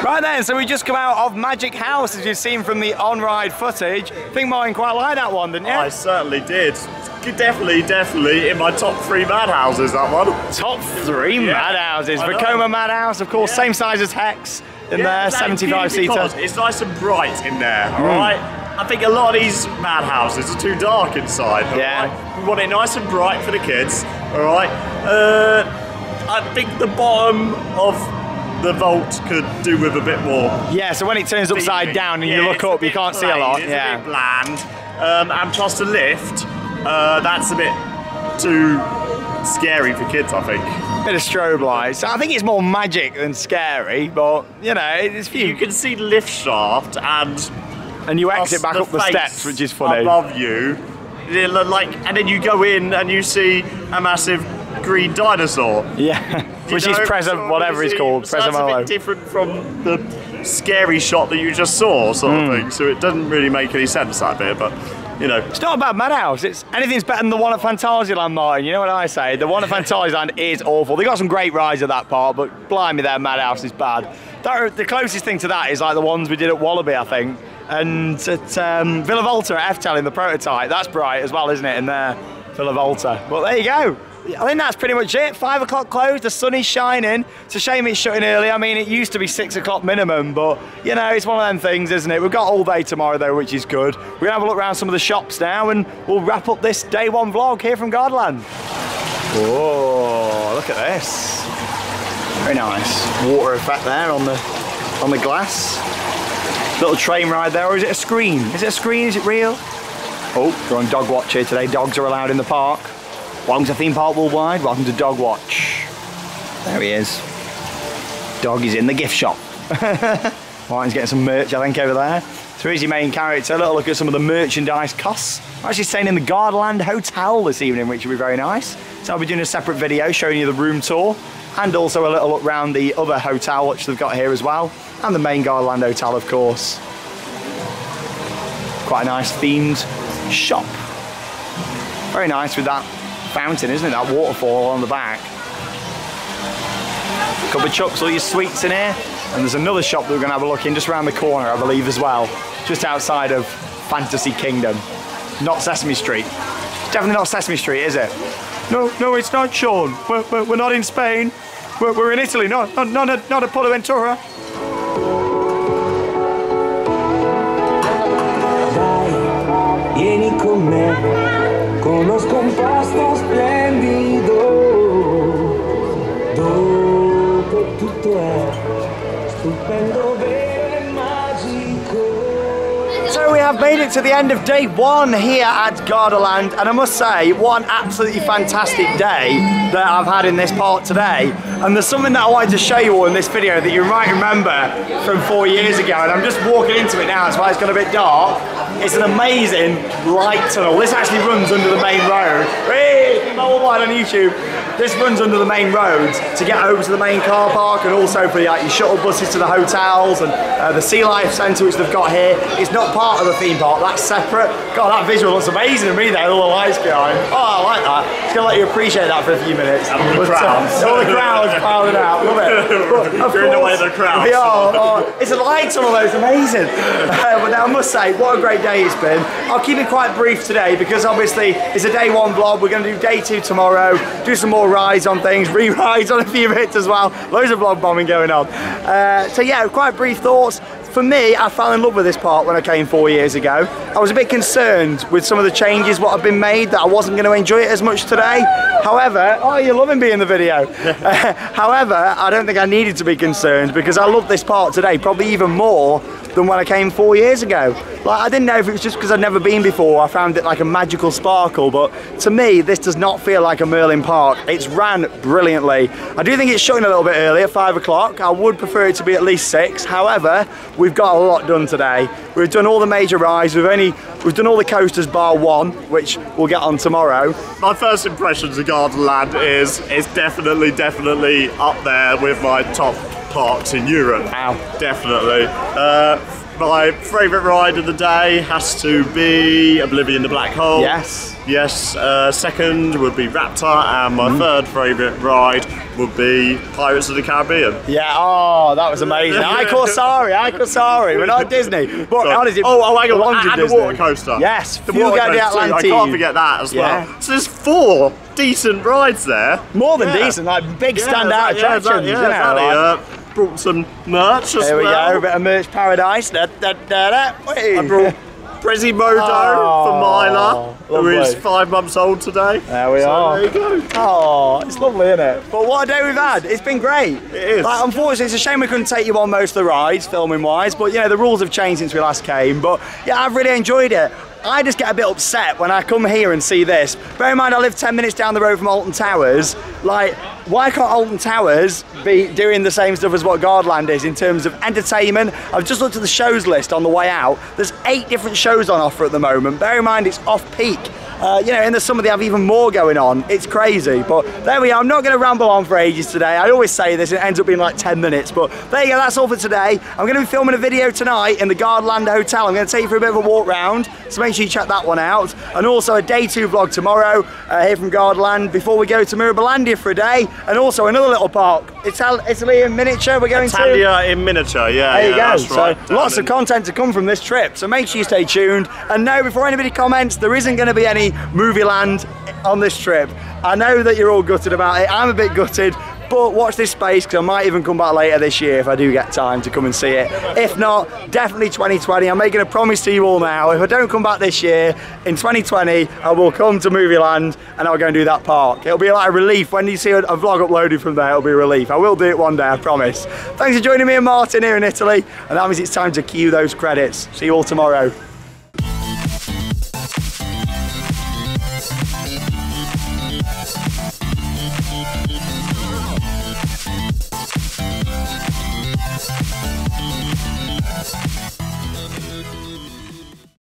Right then, so we just come out of Magic House, as you've seen from the on-ride footage. I think Martin quite liked that one, didn't you? I certainly did. Definitely in my top 3 madhouses, that one. Top 3 madhouses. Vekoma Madhouse, of course, same size as Hex in there, 75-seater. It's nice and bright in there, alright? I think a lot of these madhouses are too dark inside, alright? We want it nice and bright for the kids, Alright? I think the bottom of the vault could do with a bit more. Yeah, so when it turns upside down and you look up, you can't see a lot. It's a bit bland. And plus the lift, that's a bit too scary for kids, I think. Bit of strobe lights. I think it's more magic than scary, but you know, it's few. You can see the lift shaft and you exit back up the steps, which is funny. Above you, and then you go in and you see a massive green dinosaur. Yeah, which is Present, whatever it's called, so that's a bit different from the scary shot that you just saw, sort of thing. So it doesn't really make any sense, that bit, but you know. It's not a bad madhouse. Anything's better than the one at Fantasyland, Martin. You know what I say? The one at Fantasyland is awful. They got some great rides at that part, but blimey, their madhouse is bad. The closest thing to that is like the ones we did at Wallaby, I think, and at Villa Volta at F-Tel in the prototype. That's bright as well, isn't it, in there, Villa Volta? But there you go. I think that's pretty much it. 5 o'clock closed, the sun is shining. It's a shame it's shutting early. I mean, it used to be 6 o'clock minimum, but you know, it's one of them things, isn't it? We've got all day tomorrow though, which is good. We're gonna have a look around some of the shops now and we'll wrap up this day one vlog here from Gardaland. Oh, look at this. Very nice. Water effect there on the glass. Little train ride there, or is it a screen? Is it a screen? Is it real? Oh, we're on dog watch here today. Dogs are allowed in the park. Welcome to Theme Park Worldwide, welcome to Dog Watch. There he is. Dog is in the gift shop. Martin's getting some merch, I think, over there. So here's your main character. A little look at some of the merchandise costs. I'm actually staying in the Gardaland Hotel this evening, which will be very nice. So I'll be doing a separate video showing you the room tour and also a little look around the other hotel, which they've got here as well. And the main Gardaland Hotel, of course. Quite a nice themed shop. Very nice with that fountain, isn't it? That waterfall on the back. Couple of chucks, all your sweets in here. And there's another shop that we're going to have a look in just around the corner, I believe, as well. Just outside of Fantasy Kingdom. Not Sesame Street. Definitely not Sesame Street, is it? No, it's not, Sean. We're not in Spain. We're in Italy, not at Ventura. Vieni con me. Conosco un posto splendido dove tutto è stupendo, vero e magico. So we have made it to the end of day one here at Gardaland, and I must say, what an absolutely fantastic day that I've had in this park today. And there's something that I wanted to show you all in this video that you might remember from 4 years ago, and I'm just walking into it now, that's why it's got a bit dark. It's an amazing light tunnel. This actually runs under the main road. Hey, worldwide on YouTube. This runs under the main road to get over to the main car park, and also for your shuttle buses to the hotels and the Sea Life Centre, which they've got here. It's not part of the theme park, that's separate. God, that visual looks amazing to me there, all the lights behind. Oh, I like that. It's gonna let you appreciate that for a few minutes. And all the crowds. All the crowds piling out, love it. You're in the way of the crowds. We are. It's a light tunnel though, it's amazing. But now I must say, what a great day it's been. I'll keep it quite brief today because obviously it's a day one vlog. We're going to do day two tomorrow, do some more rides on things, re-rides on a few bits as well. Loads of vlog bombing going on. So yeah, quite brief thoughts. For me, I fell in love with this park when I came 4 years ago. I was a bit concerned with some of the changes what have been made that I wasn't going to enjoy it as much today. However, oh, you're loving me in the video. However, I don't think I needed to be concerned because I love this park today, probably even more than when I came 4 years ago. Like, I didn't know if it was just because I'd never been before. I found it like a magical sparkle, but to me, this does not feel like a Merlin park. It's ran brilliantly. I do think it's shutting a little bit early at 5 o'clock. I would prefer it to be at least 6. However, we've got a lot done today. We've done all the major rides. We've done all the coasters bar one, which we'll get on tomorrow. My first impressions of Gardaland is definitely up there with my top parks in Europe. Wow. Definitely. My favourite ride of the day has to be Oblivion the Black Hole. Yes. Yes, second would be Raptor, and my third favourite ride would be Pirates of the Caribbean. Yeah, oh, that was amazing. I call sorry. We're not at Disney. But honestly, hang on, and the water coaster. Yes, the Fuga water da coaster. I Atlantide. can't forget that as well. Yeah. So there's 4 decent rides there. More than decent, like big standout attractions. Exactly. Brought some merch as well. There we go, a bit of merch paradise. I brought Quasimodo for Myla, who is 5 months old today. There we are. There you go. Oh, it's lovely, isn't it? But what a day we've had. It's been great. It is. Like, unfortunately, it's a shame we couldn't take you on most of the rides, filming-wise, but, you know, the rules have changed since we last came. But, yeah, I've really enjoyed it. I just get a bit upset when I come here and see this. Bear in mind, I live 10 minutes down the road from Alton Towers. Like, why can't Alton Towers be doing the same stuff as what Gardaland is in terms of entertainment? I've just looked at the shows list on the way out. There's 8 different shows on offer at the moment. Bear in mind, it's off-peak. You know, in the summer they have even more going on. It's crazy, but there we are. I'm not going to ramble on for ages today. I always say this, it ends up being like 10 minutes, but there you go, that's all for today. I'm going to be filming a video tonight in the Gardaland Hotel. I'm going to take you for a bit of a walk round, so make sure you check that one out. And also a day 2 vlog tomorrow here from Gardaland before we go to Mirabilandia for a day, and also another little park. Italy in miniature we're going Italia in miniature, yeah. There you go. That's right. So lots of content to come from this trip, so make sure you stay tuned. And no, before anybody comments, there isn't going to be any Movie Land on this trip. I know that you're all gutted about it. I'm a bit gutted, but watch this space because I might even come back later this year if I do get time to come and see it. If not, definitely 2020. I'm making a promise to you all now. If I don't come back this year, in 2020, I will come to Movie Land and I'll go and do that park. It'll be like a relief. When you see a vlog uploaded from there, it'll be a relief. I will do it one day, I promise. Thanks for joining me and Martin here in Italy. And that means it's time to cue those credits. See you all tomorrow.